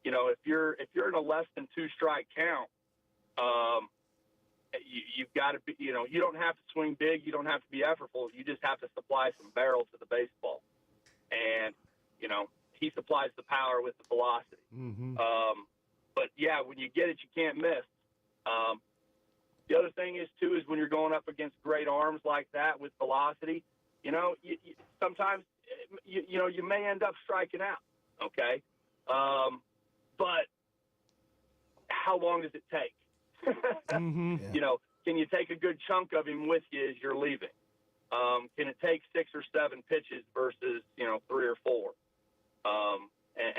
[SPEAKER 13] if you're in a less than 2-strike count, you've got to be, you don't have to swing big. You don't have to be effortful. You just have to supply some barrel to the baseball. And, he supplies the power with the velocity.
[SPEAKER 3] Mm-hmm.
[SPEAKER 13] But, yeah, when you get it, you can't miss. The other thing is, too, is when you're going up against great arms like that with velocity, sometimes, you may end up striking out, okay? But how long does it take?
[SPEAKER 3] Mm-hmm.
[SPEAKER 13] Yeah. Can you take a good chunk of him with you as you're leaving? Can it take 6 or 7 pitches versus, 3 or 4? And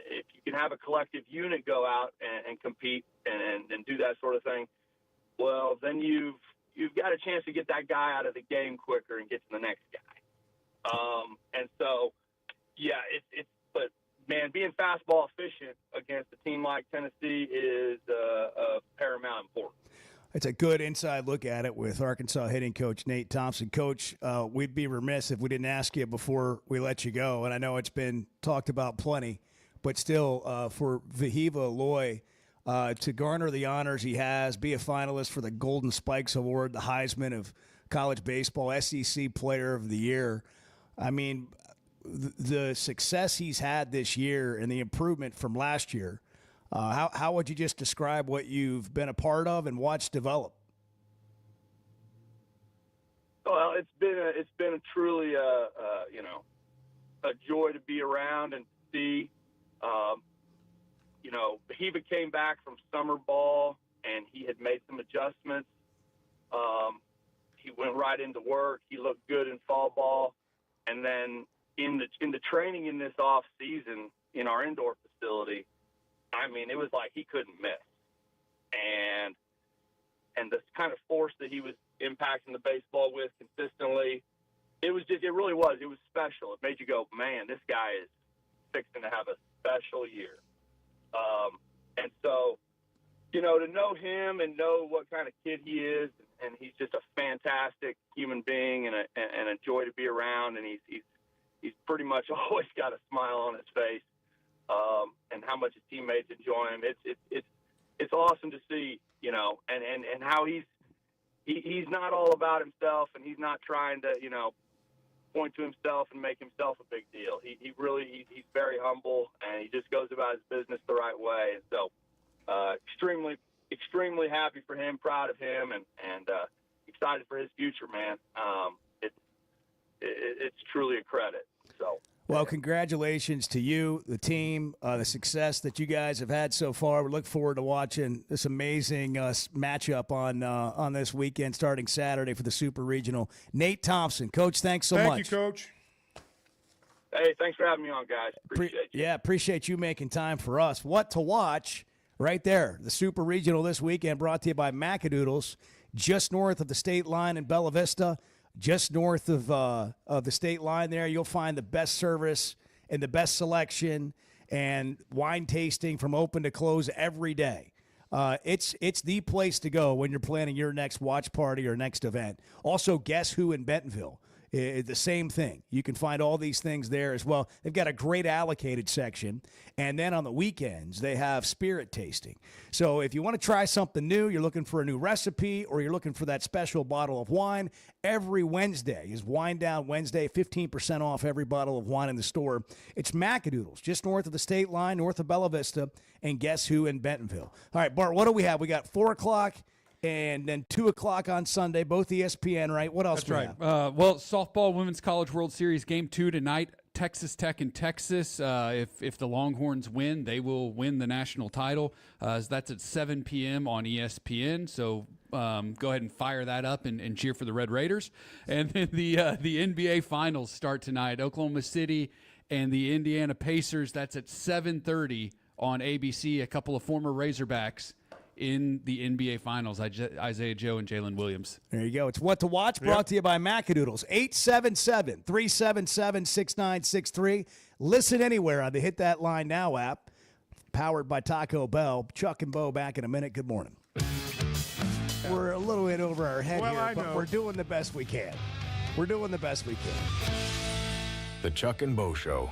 [SPEAKER 13] if you can have a collective unit go out and compete and do that sort of thing, well, then you've got a chance to get that guy out of the game quicker and get to the next guy. And so, yeah, but man, being fastball efficient against a team like Tennessee is paramount importance.
[SPEAKER 1] It's a good inside look at it with Arkansas hitting coach Nate Thompson. Coach, we'd be remiss if we didn't ask you before we let you go, and I know it's been talked about plenty, but still, for Vahiva Aloy to garner the honors he has, be a finalist for the Golden Spikes Award, the Heisman of college baseball, SEC Player of the Year. I mean, the success he's had this year and the improvement from last year, how would you just describe what you've been a part of and watched develop?
[SPEAKER 13] Well, it's been a truly a joy to be around and see. Vahiva came back from summer ball and he had made some adjustments. He went right into work. He looked good in fall ball, and then in the training in this off season in our indoor facility, I mean, it was like he couldn't miss. And the kind of force that he was impacting the baseball with consistently, it really was. It was special. It made you go, man, this guy is fixing to have a special year. And so, to know him and know what kind of kid he is, and he's just a fantastic human being and a joy to be around, and he's pretty much always got a smile on his face. And how much his teammates enjoy him. It's awesome to see, and how he's not all about himself, and he's not trying to, point to himself and make himself a big deal. He's very humble, and he just goes about his business the right way. And so, extremely, extremely happy for him, proud of him, and excited for his future, man. It's truly a credit. So.
[SPEAKER 1] Well, congratulations to you, the team, the success that you guys have had so far. We look forward to watching this amazing matchup on this weekend starting Saturday for the Super Regional. Nate Thompson, Coach, thanks so much.
[SPEAKER 3] Thank you, Coach.
[SPEAKER 13] Hey, Hey, thanks for having me on, guys. Appreciate you.
[SPEAKER 9] Yeah, appreciate you making time for us. What to watch right there. The Super Regional this weekend brought to you by Macadoodles, just north of the state line in Bella Vista, just north of the state line there. You'll find the best service and the best selection and wine tasting from open to close every day. It's the place to go when you're planning your next watch party or next event. Also, Guess Who in Bentonville. The same thing. You can find all these things there as well. They've got a great allocated section. And then on the weekends, they have spirit tasting. So if you want to try something new, you're looking for a new recipe, or you're looking for that special bottle of wine, every Wednesday is Wine Down Wednesday, 15% off every bottle of wine in the store. It's Macadoodles, just north of the state line, north of Bella Vista, and Guess Who in Bentonville. All right, Bart, what do we have? We got 4 o'clock. And then 2 o'clock on Sunday, both ESPN, right? What else?
[SPEAKER 5] That's right. Well, softball Women's College World Series Game 2 tonight. Texas Tech and Texas. If the Longhorns win, they will win the national title. So that's at 7 p.m. on ESPN. So go ahead and fire that up and cheer for the Red Raiders. And then the NBA Finals start tonight. Oklahoma City and the Indiana Pacers. That's at 7:30 on ABC. A couple of former Razorbacks in the NBA Finals, Isaiah Joe and Jalen Williams.
[SPEAKER 9] There you go. It's What to Watch, brought to you by Macadoodles. 877-377-6963. Listen anywhere on the Hit That Line Now app, powered by Taco Bell. Chuck and Bo back in a minute. Good morning. We're a little bit over our head here, but we're doing the best we can. We're doing the best we can.
[SPEAKER 2] The Chuck and Bo Show.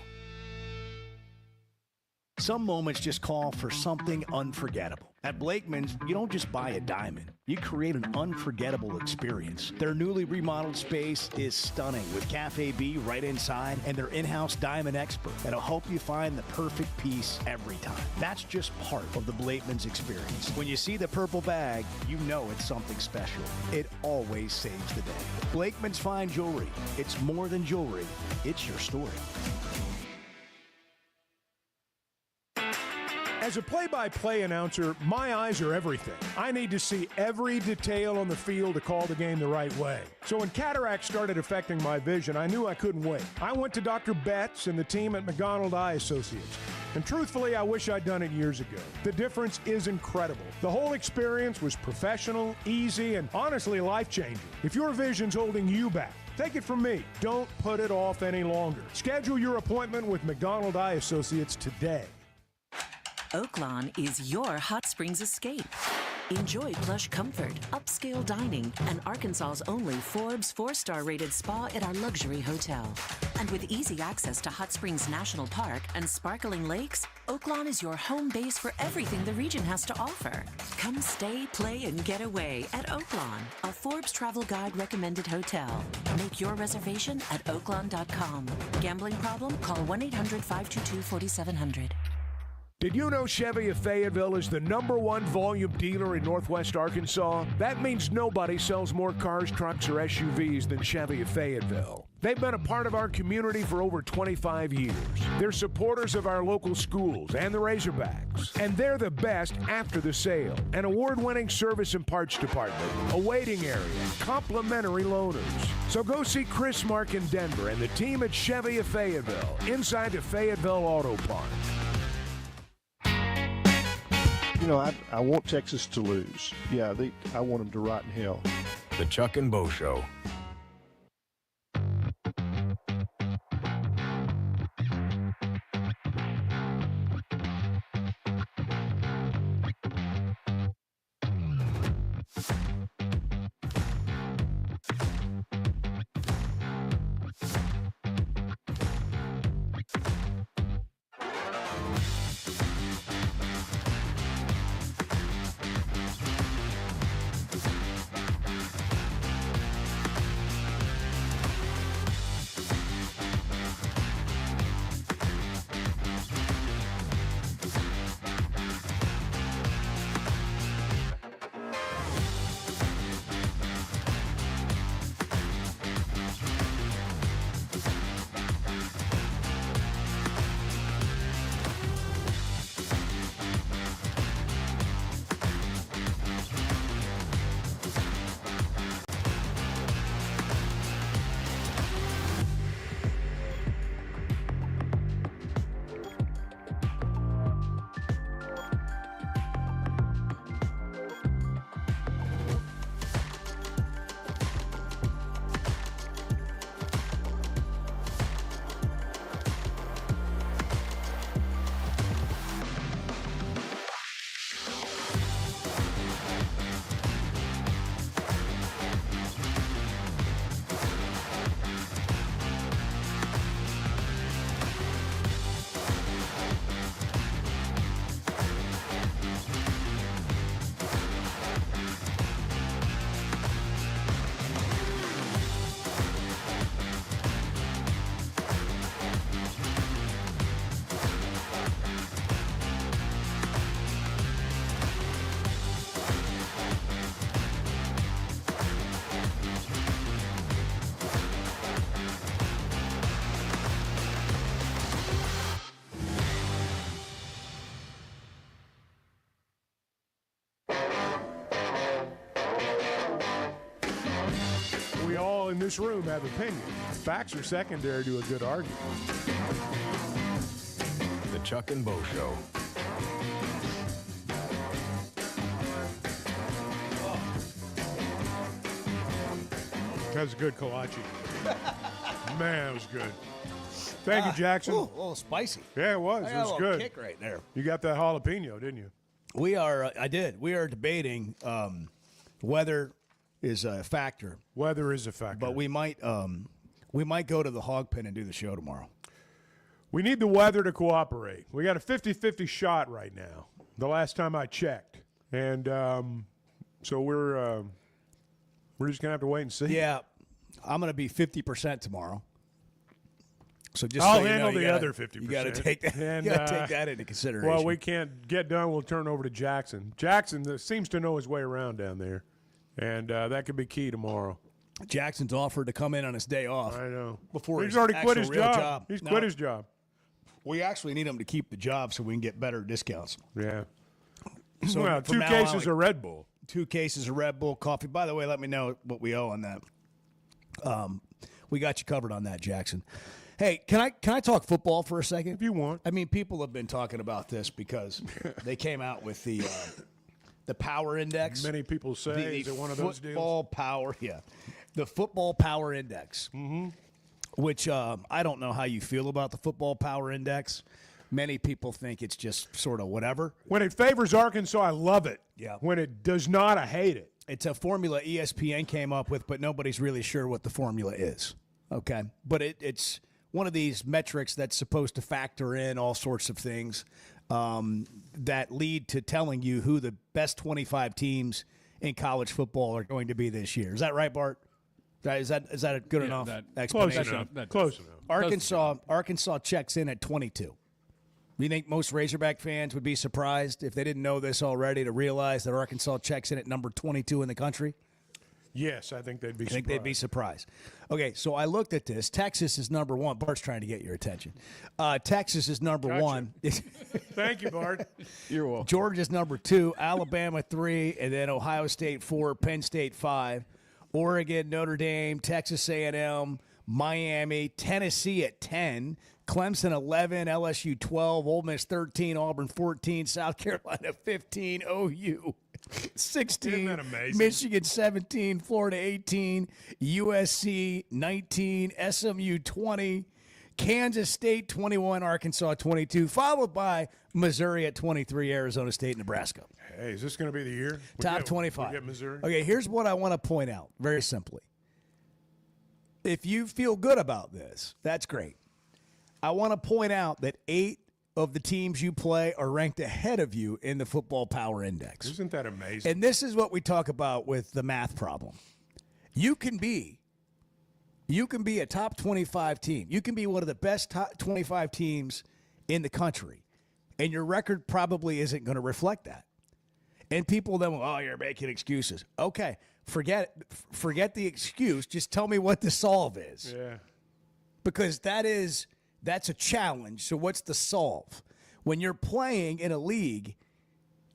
[SPEAKER 1] Some moments just call for something unforgettable. At Blakeman's, you don't just buy a diamond. You create an unforgettable experience. Their newly remodeled space is stunning with Cafe B right inside and their in-house diamond expert that'll help you find the perfect piece every time. That's just part of the Blakeman's experience. When you see the purple bag, you know it's something special. It always saves the day. Blakeman's Fine Jewelry. It's more than jewelry. It's your story.
[SPEAKER 3] As a play-by-play announcer, my eyes are everything. I need to see every detail on the field to call the game the right way. So when cataracts started affecting my vision, I knew I couldn't wait. I went to Dr. Betts and the team at McDonald Eye Associates. And truthfully, I wish I'd done it years ago. The difference is incredible. The whole experience was professional, easy, and honestly life-changing. If your vision's holding you back, take it from me. Don't put it off any longer. Schedule your appointment with McDonald Eye Associates today.
[SPEAKER 14] Oaklawn is your hot springs escape. Enjoy plush comfort, upscale dining, and Arkansas's only Forbes 4-star rated spa at our luxury hotel. And with easy access to Hot Springs National Park and sparkling lakes, Oaklawn is your home base for everything the region has to offer. Come stay, play, and get away at Oaklawn, a Forbes Travel Guide recommended hotel. Make your reservation at oaklawn.com. Gambling problem? Call 1-800-522-4700.
[SPEAKER 3] Did you know Chevy of Fayetteville is the #1 volume dealer in Northwest Arkansas? That means nobody sells more cars, trucks, or SUVs than Chevy of Fayetteville. They've been a part of our community for over 25 years. They're supporters of our local schools and the Razorbacks. And they're the best after the sale. An award-winning service and parts department, a waiting area, complimentary loaners. So go see Chris Mark in Denver and the team at Chevy of Fayetteville, inside the Fayetteville Auto Park.
[SPEAKER 15] You know, I want Texas to lose. Yeah, I want them to rot in hell.
[SPEAKER 2] The Chuck and Bo Show.
[SPEAKER 3] in this room have opinions. Facts are secondary to a good argument.
[SPEAKER 2] The Chuck and Bo Show.
[SPEAKER 3] That was good kolache. Man, that was good. Thank you, Jackson.
[SPEAKER 9] Ooh, a little spicy.
[SPEAKER 3] Yeah, it was.
[SPEAKER 9] I
[SPEAKER 3] It
[SPEAKER 9] got a
[SPEAKER 3] was
[SPEAKER 9] little
[SPEAKER 3] good.
[SPEAKER 9] kick right there.
[SPEAKER 3] You got that jalapeno, didn't you?
[SPEAKER 9] We are. I did. We are debating weather is a factor.
[SPEAKER 3] Weather is a factor.
[SPEAKER 9] But we might go to the hog pen and do the show tomorrow.
[SPEAKER 3] We need the weather to cooperate. We got a 50-50 shot right now, the last time I checked. And so we're just going to have to wait and see.
[SPEAKER 9] Yeah, I'm going to be 50% tomorrow. So just
[SPEAKER 3] I'll
[SPEAKER 9] so you
[SPEAKER 3] handle
[SPEAKER 9] know,
[SPEAKER 3] the other 50%.
[SPEAKER 9] You got to take that.
[SPEAKER 3] And,
[SPEAKER 9] you got to take that into consideration.
[SPEAKER 3] Well, we can't get done. We'll turn over to Jackson. Jackson seems to know his way around down there, and that could be key tomorrow.
[SPEAKER 9] Jackson's offered to come in on his day off.
[SPEAKER 3] I know.
[SPEAKER 9] Before
[SPEAKER 3] He's
[SPEAKER 9] his
[SPEAKER 3] already quit
[SPEAKER 9] actual
[SPEAKER 3] his
[SPEAKER 9] real
[SPEAKER 3] job. He's
[SPEAKER 9] No,
[SPEAKER 3] quit his job.
[SPEAKER 9] We actually need him to keep the job so we can get better discounts.
[SPEAKER 3] Yeah.
[SPEAKER 9] So
[SPEAKER 3] well,
[SPEAKER 9] from
[SPEAKER 3] 2
[SPEAKER 9] now
[SPEAKER 3] cases
[SPEAKER 9] on,
[SPEAKER 3] of Red Bull.
[SPEAKER 9] 2 cases of Red Bull coffee. By the way, let me know what we owe on that. We got you covered on that, Jackson. Hey, can I talk football for a second?
[SPEAKER 3] If you want.
[SPEAKER 9] I mean, people have been talking about this because they came out with the power index.
[SPEAKER 3] Many people say, is it one of those deals?
[SPEAKER 9] Football power, yeah. The football power index, which I don't know how you feel about the football power index. Many people think it's just sort of whatever.
[SPEAKER 3] When it favors Arkansas, I love it.
[SPEAKER 9] Yeah.
[SPEAKER 3] When it does not, I hate it.
[SPEAKER 9] It's a formula ESPN came up with, but nobody's really sure what the formula is. Okay. But it's one of these metrics that's supposed to factor in all sorts of things that lead to telling you who the best 25 teams in college football are going to be this year. Is that right, Bart? Is that a good enough explanation?
[SPEAKER 3] Close enough.
[SPEAKER 9] Arkansas checks in at 22. Do you think most Razorback fans would be surprised if they didn't know this already to realize that Arkansas checks in at number 22 in the country?
[SPEAKER 3] Yes, I think they'd be surprised.
[SPEAKER 9] I think they'd be surprised. Okay, so I looked at this. Texas is number 1. Bart's trying to get your attention. Texas is number 1.
[SPEAKER 3] Thank you, Bart.
[SPEAKER 5] You're welcome.
[SPEAKER 9] Georgia's number 2, Alabama 3, and then Ohio State 4, Penn State 5, Oregon, Notre Dame, Texas A&M, Miami, Tennessee at 10, Clemson 11, LSU 12, Ole Miss 13, Auburn 14, South Carolina 15, OU 16,
[SPEAKER 3] Isn't that amazing?
[SPEAKER 9] Michigan 17, Florida 18, USC 19, SMU 20, Kansas State 21, Arkansas 22, followed by Missouri at 23, Arizona State, Nebraska.
[SPEAKER 3] Hey, is this going to be the year?
[SPEAKER 9] Top 25.
[SPEAKER 3] We get Missouri?
[SPEAKER 9] Okay, here's what I want to point out very simply. If you feel good about this, that's great. I want to point out that 8 of the teams you play are ranked ahead of you in the football power index.
[SPEAKER 3] Isn't that amazing?
[SPEAKER 9] And this is what we talk about with the math problem. You can be a top 25 team. You can be one of the best top 25 teams in the country, and your record probably isn't going to reflect that. And people then, oh, you're making excuses. Okay, forget the excuse. Just tell me what the solve is.
[SPEAKER 3] Yeah.
[SPEAKER 9] Because that's a challenge. So what's the solve? When you're playing in a league,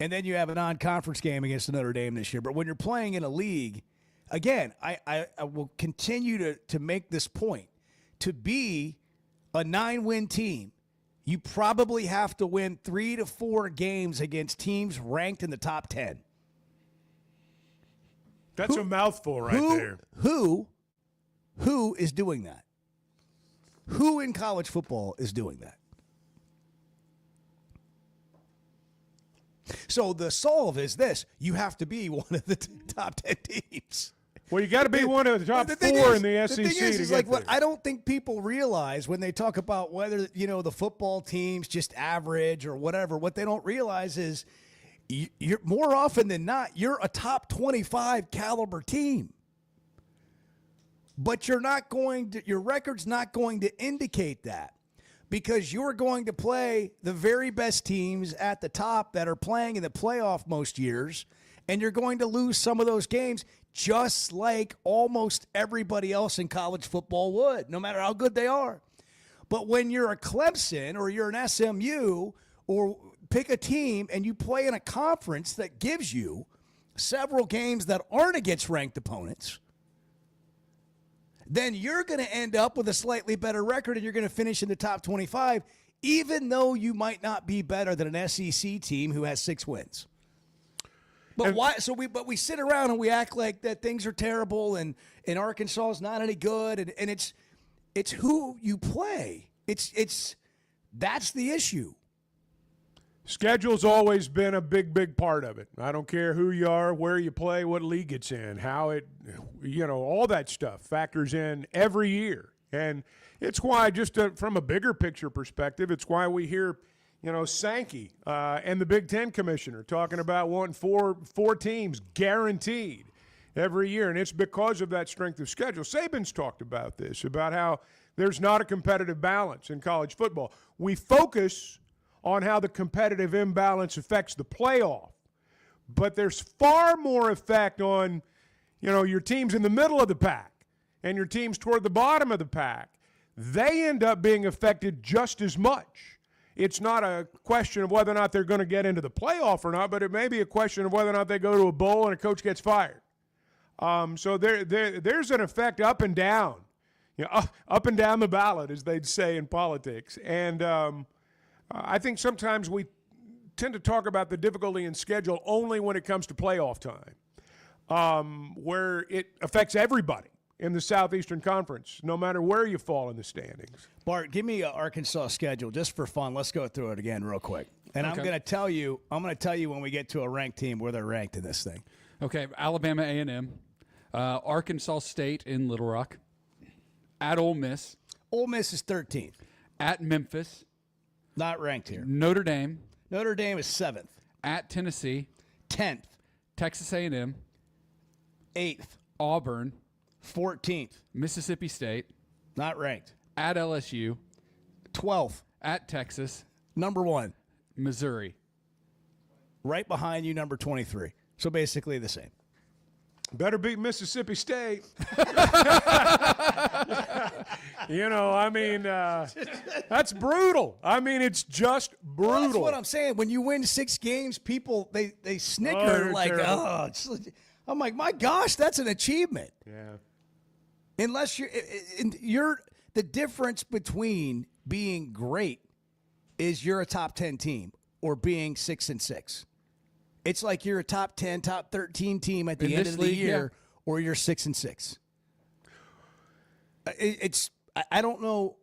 [SPEAKER 9] and then you have a non-conference game against Notre Dame this year, but when you're playing in a league, again, I will continue to make this point. To be a 9-win team, you probably have to win 3 to 4 games against teams ranked in the top 10.
[SPEAKER 3] That's a mouthful there.
[SPEAKER 9] Who is doing that? Who in college football is doing that? So the solve is this. You have to be one of the top 10 teams.
[SPEAKER 3] Well, you got to be one of the top 4 in the SEC.
[SPEAKER 9] The thing is,
[SPEAKER 3] to
[SPEAKER 9] like,
[SPEAKER 3] get
[SPEAKER 9] what
[SPEAKER 3] there.
[SPEAKER 9] I don't think people realize when they talk about whether, the football team's just average or whatever, what they don't realize is you're more often than not, you're a top 25 caliber team. But your record's not going to indicate that, because you're going to play the very best teams at the top that are playing in the playoff most years, and you're going to lose some of those games just like almost everybody else in college football would, no matter how good they are. But when you're a Clemson or you're an SMU, or pick a team and you play in a conference that gives you several games that aren't against ranked opponents, then you're going to end up with a slightly better record and you're going to finish in the top 25, even though you might not be better than an SEC team who has 6 wins. But why? So we sit around and we act like that things are terrible and Arkansas is not any good, and it's who you play. That's the issue.
[SPEAKER 3] Schedule's always been a big part of it. I don't care who you are, where you play, what league it's in, how it, all that stuff factors in every year. And it's why, just from a bigger picture perspective, it's why we hear, Sankey and the Big Ten commissioner talking about wanting four teams guaranteed every year. And it's because of that strength of schedule. Saban's talked about this, about how there's not a competitive balance in college football. We focus on how the competitive imbalance affects the playoff. But there's far more effect on, your teams in the middle of the pack and your teams toward the bottom of the pack. They end up being affected just as much. It's not a question of whether or not they're going to get into the playoff or not, but it may be a question of whether or not they go to a bowl and a coach gets fired. So there's an effect up and down, up and down the ballot, as they'd say in politics. And I think sometimes we tend to talk about the difficulty in schedule only when it comes to playoff time, where it affects everybody in the Southeastern Conference, no matter where you fall in the standings.
[SPEAKER 9] Bart, give me an Arkansas schedule just for fun. Let's go through it again real quick. And
[SPEAKER 5] Okay.
[SPEAKER 9] I'm going to tell you when we get to a ranked team where they're ranked in this thing.
[SPEAKER 5] Okay, Alabama A&M, Arkansas State in Little Rock, at Ole Miss.
[SPEAKER 9] Ole Miss is 13th.
[SPEAKER 5] At Memphis.
[SPEAKER 9] Not ranked here.
[SPEAKER 5] Notre Dame.
[SPEAKER 9] Notre Dame is 7th.
[SPEAKER 5] At Tennessee.
[SPEAKER 9] 10th.
[SPEAKER 5] Texas A&M.
[SPEAKER 9] 8th.
[SPEAKER 5] Auburn.
[SPEAKER 9] 14th.
[SPEAKER 5] Mississippi State.
[SPEAKER 9] Not ranked.
[SPEAKER 5] At LSU.
[SPEAKER 9] 12th.
[SPEAKER 5] At Texas.
[SPEAKER 9] Number 1.
[SPEAKER 5] Missouri.
[SPEAKER 9] Right behind you, number 23. So basically the same.
[SPEAKER 3] Better beat Mississippi State. That's brutal. It's just brutal.
[SPEAKER 9] Well, that's what I'm saying. When you win 6 games, people, they snicker
[SPEAKER 3] they're
[SPEAKER 9] like,
[SPEAKER 3] terrible.
[SPEAKER 9] I'm like, my gosh, that's an achievement.
[SPEAKER 3] Yeah.
[SPEAKER 9] Unless you're the difference between being great is you're a top 10 team or being 6-6. It's like you're a top 10, top 13 team at the
[SPEAKER 5] In
[SPEAKER 9] end
[SPEAKER 5] this
[SPEAKER 9] of the
[SPEAKER 5] league,
[SPEAKER 9] year,
[SPEAKER 5] yeah.
[SPEAKER 9] or you're 6-6. I don't know.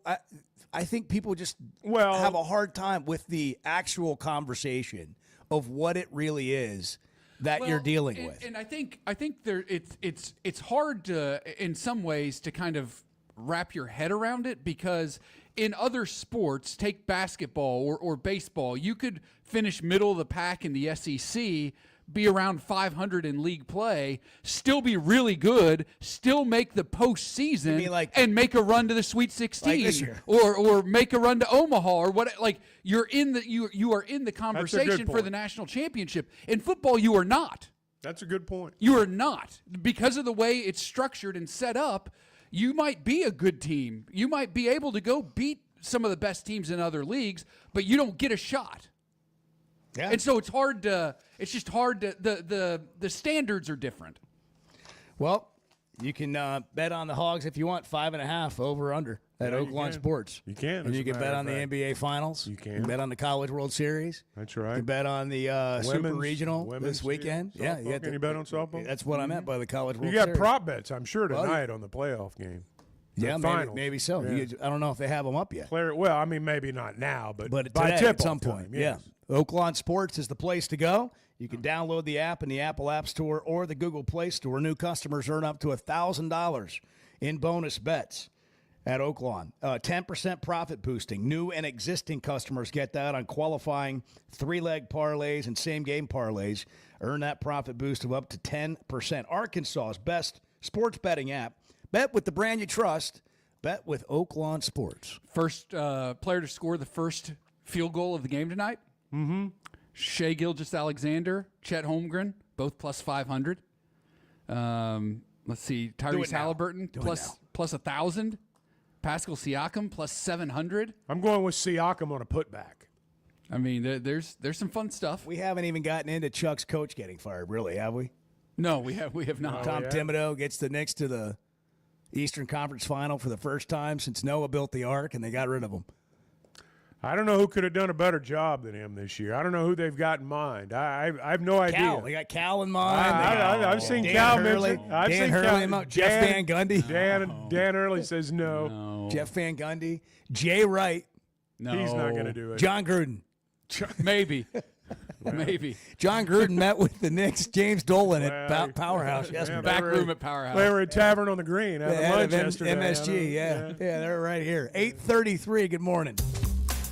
[SPEAKER 9] I think people just have a hard time with the actual conversation of what it really is that you're dealing with.
[SPEAKER 5] And I think there it's hard to, in some ways, to kind of wrap your head around it, because in other sports, take basketball or baseball, you could finish middle of the pack in the SEC, be around 500 in league play, still be really good, still make the postseason, and make a run to the Sweet 16,
[SPEAKER 9] this year.
[SPEAKER 5] or make a run to Omaha, or what? Like you are in the conversation for
[SPEAKER 3] point.
[SPEAKER 5] the national championship. In football, you are not.
[SPEAKER 3] That's a good point.
[SPEAKER 5] You are not, because of the way it's structured and set up. You might be a good team. You might be able to go beat some of the best teams in other leagues, but you don't get a shot.
[SPEAKER 9] Yeah.
[SPEAKER 5] And so it's hard to. It's just hard to. The standards are different.
[SPEAKER 9] Well, you can bet on the Hogs if you want, 5.5 over under at
[SPEAKER 3] Yeah, you
[SPEAKER 9] Oaklawn
[SPEAKER 3] can.
[SPEAKER 9] Sports.
[SPEAKER 3] You can,
[SPEAKER 9] And
[SPEAKER 3] as
[SPEAKER 9] you
[SPEAKER 3] a
[SPEAKER 9] can
[SPEAKER 3] matter
[SPEAKER 9] bet
[SPEAKER 3] of
[SPEAKER 9] on the
[SPEAKER 3] fact.
[SPEAKER 9] NBA Finals.
[SPEAKER 3] You can.
[SPEAKER 9] bet on the College World Series.
[SPEAKER 3] That's
[SPEAKER 9] You
[SPEAKER 3] right.
[SPEAKER 9] can bet on the Super
[SPEAKER 3] Women's-
[SPEAKER 9] Regional
[SPEAKER 3] women's
[SPEAKER 9] this weekend.
[SPEAKER 3] series,
[SPEAKER 9] Yeah,
[SPEAKER 3] softball. Can you bet on softball?
[SPEAKER 9] That's what I meant by the College World
[SPEAKER 3] You got
[SPEAKER 9] Series.
[SPEAKER 3] prop bets, I'm sure,
[SPEAKER 9] Well,
[SPEAKER 3] tonight on the playoff game.
[SPEAKER 9] Yeah,
[SPEAKER 3] The
[SPEAKER 9] maybe,
[SPEAKER 3] finals.
[SPEAKER 9] maybe so.
[SPEAKER 3] Yeah.
[SPEAKER 9] I don't know if they have them up yet.
[SPEAKER 3] Well, maybe not now, but
[SPEAKER 9] But
[SPEAKER 3] by
[SPEAKER 9] today,
[SPEAKER 3] tip
[SPEAKER 9] at some point,
[SPEAKER 3] yes.
[SPEAKER 9] yeah. Oaklawn Sports is the place to go. You can download the app in the Apple App Store or the Google Play Store. New customers earn up to $1,000 in bonus bets at Oaklawn. 10% profit boosting. New and existing customers get that on qualifying 3-leg parlays and same-game parlays. Earn that profit boost of up to 10%. Arkansas's best sports betting app. Bet with the brand you trust. Bet with Oaklawn Sports.
[SPEAKER 5] First player to score the first field goal of the game tonight.
[SPEAKER 3] Mm-hmm.
[SPEAKER 5] Shea Gilgeous-Alexander, Chet Holmgren, both plus 500. Let's see, Tyrese
[SPEAKER 9] now.
[SPEAKER 5] Halliburton plus 1,000. Pascal Siakam plus 700.
[SPEAKER 3] I'm going with Siakam on a putback.
[SPEAKER 5] I mean, there's some fun stuff.
[SPEAKER 9] We haven't even gotten into Chuck's coach getting fired, really, have we?
[SPEAKER 5] No, we have not.
[SPEAKER 9] Tom Thibodeau gets the Knicks to the
[SPEAKER 1] Eastern Conference Final for the first time since Noah built the Ark, and they got rid of him.
[SPEAKER 3] I don't know who could have done a better job than him this year. I don't know who they've got in mind. I have no idea.
[SPEAKER 1] Cal. They got Cal in mind.
[SPEAKER 3] I've seen
[SPEAKER 1] Dan
[SPEAKER 3] Cal
[SPEAKER 1] Hurley.
[SPEAKER 3] mention. I've
[SPEAKER 1] Dan
[SPEAKER 3] seen
[SPEAKER 1] Hurley
[SPEAKER 3] Cal,
[SPEAKER 1] in mind. Jeff Van Gundy.
[SPEAKER 3] Dan Hurley says no.
[SPEAKER 1] Jeff Van Gundy. Jay Wright.
[SPEAKER 5] No.
[SPEAKER 3] He's not going to do it.
[SPEAKER 1] John Gruden.
[SPEAKER 5] Maybe. Maybe.
[SPEAKER 1] John Gruden met with the Knicks, James Dolan at Powerhouse yesterday.
[SPEAKER 5] Back room at Powerhouse.
[SPEAKER 3] They were at Tavern on the Green having lunch yesterday.
[SPEAKER 1] MSG, yeah, they're right here. 8:33. Good morning.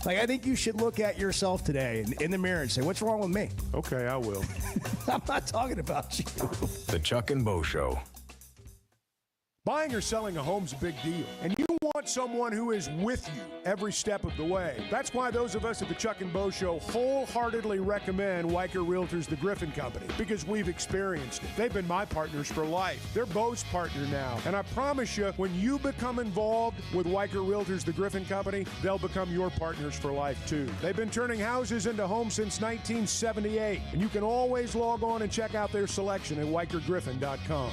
[SPEAKER 1] Like, I think you should look at yourself today in the mirror and say, "What's wrong with me?"
[SPEAKER 3] Okay, I will.
[SPEAKER 1] I'm not talking about you.
[SPEAKER 2] The Chuck and Bo Show.
[SPEAKER 3] Buying or selling a home's a big deal, and you want someone who is with you every step of the way. That's why those of us at the Chuck and Bo Show wholeheartedly recommend Weicker Realtors, the Griffin Company, because we've experienced it. They've been my partners for life. They're Bo's partner now, and I promise you, when you become involved with Weicker Realtors, the Griffin Company, they'll become your partners for life too. They've been turning houses into homes since 1978, and you can always log on and check out their selection at WeicherGriffin.com.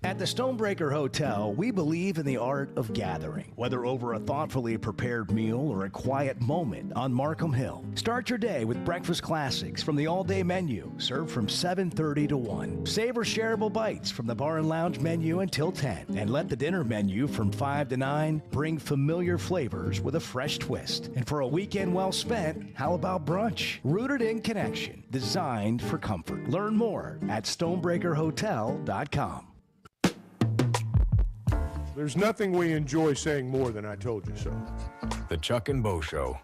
[SPEAKER 1] At the Stonebreaker Hotel, we believe in the art of gathering, whether over a thoughtfully prepared meal or a quiet moment on Markham Hill. Start your day with breakfast classics from the all-day menu, served from 7:30 to 1. Savor shareable bites from the bar and lounge menu until 10. And let the dinner menu from 5 to 9 bring familiar flavors with a fresh twist. And for a weekend well spent, how about brunch? Rooted in connection, designed for comfort. Learn more at StonebreakerHotel.com.
[SPEAKER 3] There's nothing we enjoy saying more than "I told you so."
[SPEAKER 2] The Chuck and Bo Show.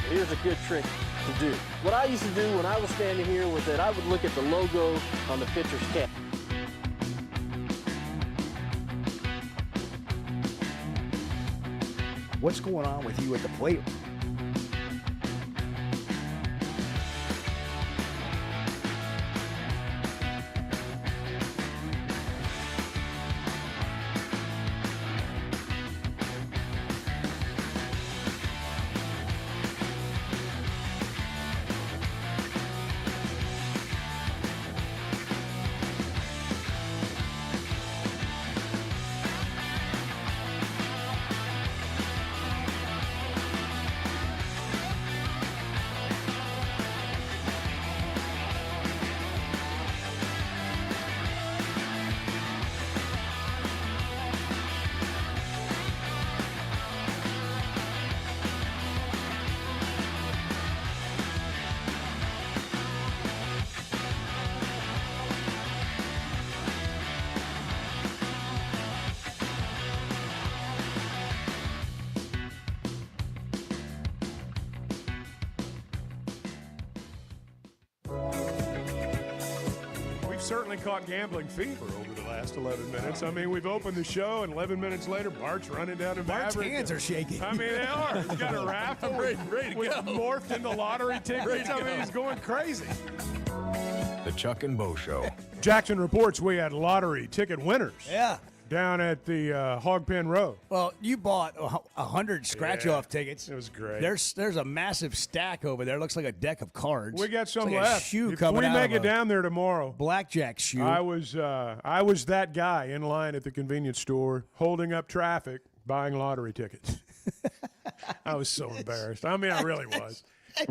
[SPEAKER 16] Here's a good trick to do. What I used to do when I was standing here was that I would look at the logo on the pitcher's cap.
[SPEAKER 1] What's going on with you at the plate?
[SPEAKER 3] certainly caught gambling fever over the last 11 minutes. I mean, we've opened the show, and 11 minutes later, Bart's running down to
[SPEAKER 9] Bart's
[SPEAKER 3] Maverick.
[SPEAKER 9] hands are shaking.
[SPEAKER 3] I mean, they are. He's got a raffle.
[SPEAKER 5] ready to
[SPEAKER 3] with
[SPEAKER 5] go.
[SPEAKER 3] morphed into lottery tickets. I mean, he's going crazy.
[SPEAKER 2] The Chuck and Bo Show.
[SPEAKER 3] Jackson reports we had lottery ticket winners.
[SPEAKER 9] Yeah.
[SPEAKER 3] Down at the Hog Pen Row.
[SPEAKER 9] Well, you bought 100 scratch-off tickets.
[SPEAKER 3] It was great.
[SPEAKER 9] There's a massive stack over there. It looks like a deck of cards.
[SPEAKER 3] We got some
[SPEAKER 9] It's like
[SPEAKER 3] left.
[SPEAKER 9] A shoe
[SPEAKER 3] If
[SPEAKER 9] coming
[SPEAKER 3] we
[SPEAKER 9] out
[SPEAKER 3] make
[SPEAKER 9] of
[SPEAKER 3] it down there tomorrow,
[SPEAKER 9] blackjack shoe.
[SPEAKER 3] I was that guy in line at the convenience store, holding up traffic, buying lottery tickets. I was so embarrassed. I mean, I really was.
[SPEAKER 9] He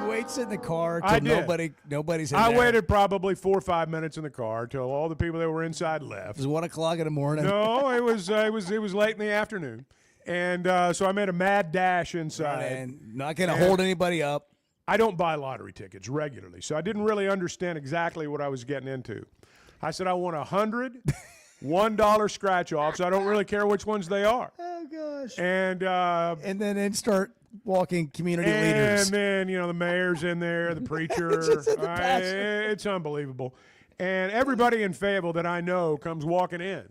[SPEAKER 9] waits in the car
[SPEAKER 3] I
[SPEAKER 9] till
[SPEAKER 3] did.
[SPEAKER 9] nobody's in
[SPEAKER 3] I
[SPEAKER 9] there.
[SPEAKER 3] waited probably 4 or 5 minutes in the car till all the people that were inside left.
[SPEAKER 9] It was 1 o'clock in the morning.
[SPEAKER 3] No, it was late in the afternoon, and so I made a mad dash inside.
[SPEAKER 9] And not going to hold anybody up.
[SPEAKER 3] I don't buy lottery tickets regularly, so I didn't really understand exactly what I was getting into. I said I want 100 $1 scratch-offs. I don't really care which ones they are.
[SPEAKER 9] Oh gosh!
[SPEAKER 3] And
[SPEAKER 9] then start walking community leaders.
[SPEAKER 3] And then the mayor's in there, the preacher. It's unbelievable. And everybody in Fayetteville that I know comes walking in.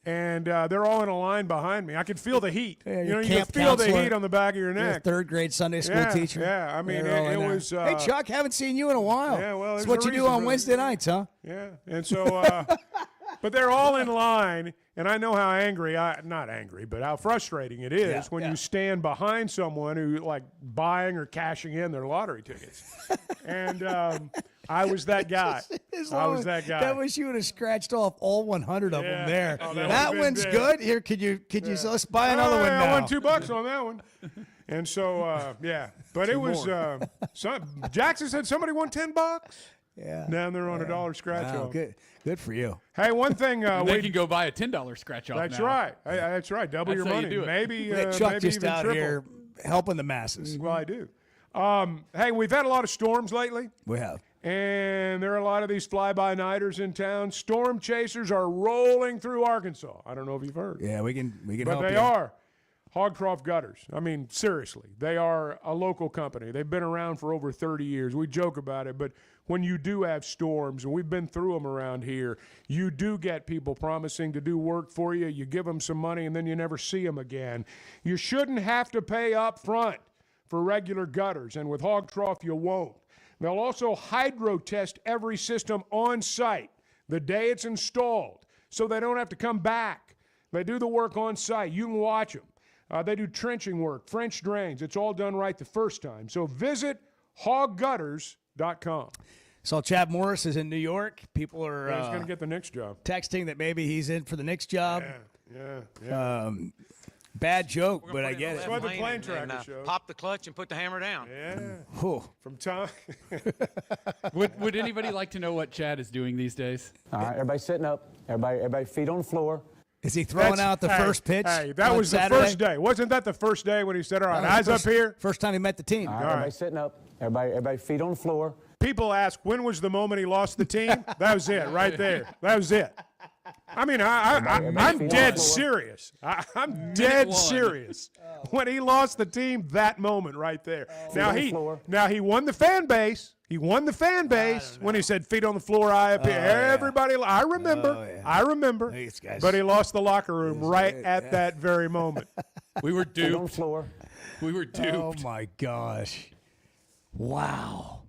[SPEAKER 3] And they're all in a line behind me. I could feel the heat.
[SPEAKER 9] Yeah,
[SPEAKER 3] you can
[SPEAKER 9] camp
[SPEAKER 3] feel the
[SPEAKER 9] counselor,
[SPEAKER 3] heat on the back of your
[SPEAKER 9] Your
[SPEAKER 3] neck.
[SPEAKER 9] third grade Sunday school teacher.
[SPEAKER 3] Yeah, I mean,
[SPEAKER 9] They're all
[SPEAKER 3] it
[SPEAKER 9] in there.
[SPEAKER 3] was.
[SPEAKER 9] Hey, Chuck, haven't seen you in a while.
[SPEAKER 3] Yeah, well,
[SPEAKER 9] that's
[SPEAKER 3] there's
[SPEAKER 9] what
[SPEAKER 3] a
[SPEAKER 9] you do
[SPEAKER 3] reason
[SPEAKER 9] on
[SPEAKER 3] for
[SPEAKER 9] Wednesday
[SPEAKER 3] that.
[SPEAKER 9] nights, huh?
[SPEAKER 3] Yeah, and so, but they're all in line, and I know how not angry, but how frustrating it is when you stand behind someone who like buying or cashing in their lottery tickets. And I was that guy. I was that guy.
[SPEAKER 9] That wish you would have scratched off all 100 of them there.
[SPEAKER 3] Oh,
[SPEAKER 9] that
[SPEAKER 3] would've
[SPEAKER 9] one's
[SPEAKER 3] been
[SPEAKER 9] good. Here, could you let's buy another one
[SPEAKER 3] I
[SPEAKER 9] now.
[SPEAKER 3] won $2 on that one. And so, but it was Jackson said somebody won $10.
[SPEAKER 9] Yeah.
[SPEAKER 3] Down there on $1 scratch
[SPEAKER 9] Wow,
[SPEAKER 3] off.
[SPEAKER 9] good for you.
[SPEAKER 3] Hey, one thing
[SPEAKER 5] they can go buy a $10 scratch off.
[SPEAKER 3] That's
[SPEAKER 5] now.
[SPEAKER 3] right. That's right. Double
[SPEAKER 5] That's
[SPEAKER 3] your
[SPEAKER 5] how you
[SPEAKER 3] money.
[SPEAKER 5] do it.
[SPEAKER 3] Maybe
[SPEAKER 9] Chuck
[SPEAKER 3] maybe
[SPEAKER 9] just
[SPEAKER 3] even
[SPEAKER 9] out
[SPEAKER 3] triple.
[SPEAKER 9] here helping the masses.
[SPEAKER 3] Well, I do. Hey, we've had a lot of storms lately.
[SPEAKER 9] We have.
[SPEAKER 3] And there are a lot of these fly-by-nighters in town. Storm chasers are rolling through Arkansas. I don't know if you've heard.
[SPEAKER 9] Yeah, we can
[SPEAKER 3] But
[SPEAKER 9] help
[SPEAKER 3] they
[SPEAKER 9] you.
[SPEAKER 3] are. Hogcroft Gutters. I mean, seriously, they are a local company. They've been around for over 30 years. We joke about it, but when you do have storms, and we've been through them around here, you do get people promising to do work for you. You give them some money, and then you never see them again. You shouldn't have to pay up front for regular gutters, and with Hogcroft, you won't. They'll also hydro test every system on site the day it's installed, so they don't have to come back. They do the work on site. You can watch them. They do trenching work, French drains. It's all done right the first time. So visit hoggutters.com.
[SPEAKER 9] So Chad Morris is in New York. People are
[SPEAKER 3] He's going to get the next job.
[SPEAKER 9] texting that maybe he's in for the next job.
[SPEAKER 3] Yeah.
[SPEAKER 9] Bad joke, but I get it.
[SPEAKER 3] That's what the plane tracker shows.
[SPEAKER 17] Pop the clutch and put the hammer down.
[SPEAKER 3] Yeah.
[SPEAKER 9] Whew.
[SPEAKER 3] From Tom.
[SPEAKER 5] Would anybody like to know what Chad is doing these days?
[SPEAKER 18] All right, everybody sitting up. Everybody feet on the floor.
[SPEAKER 9] Is he throwing out the first pitch?
[SPEAKER 3] Hey, that
[SPEAKER 9] on
[SPEAKER 3] was
[SPEAKER 9] Saturday?
[SPEAKER 3] the first day. Wasn't that the first day when he said, all right,
[SPEAKER 9] No,
[SPEAKER 3] eyes
[SPEAKER 9] first-
[SPEAKER 3] up here?
[SPEAKER 9] First time he met the team.
[SPEAKER 18] All right, everybody sitting up. Everybody feet on the floor.
[SPEAKER 3] People ask, when was the moment he lost the team? That was it, right there. That was it. I mean, I'm dead serious. I'm dead serious. When he lost the team, that moment right there. Now he won the fan base. He won the fan base when he said feet on the floor, eye up here. Everybody, I remember. I remember. But he lost the locker room right at that very moment.
[SPEAKER 5] We were
[SPEAKER 18] Feet on the
[SPEAKER 5] duped.
[SPEAKER 18] floor.
[SPEAKER 5] We were duped.
[SPEAKER 9] Oh, my gosh. Wow.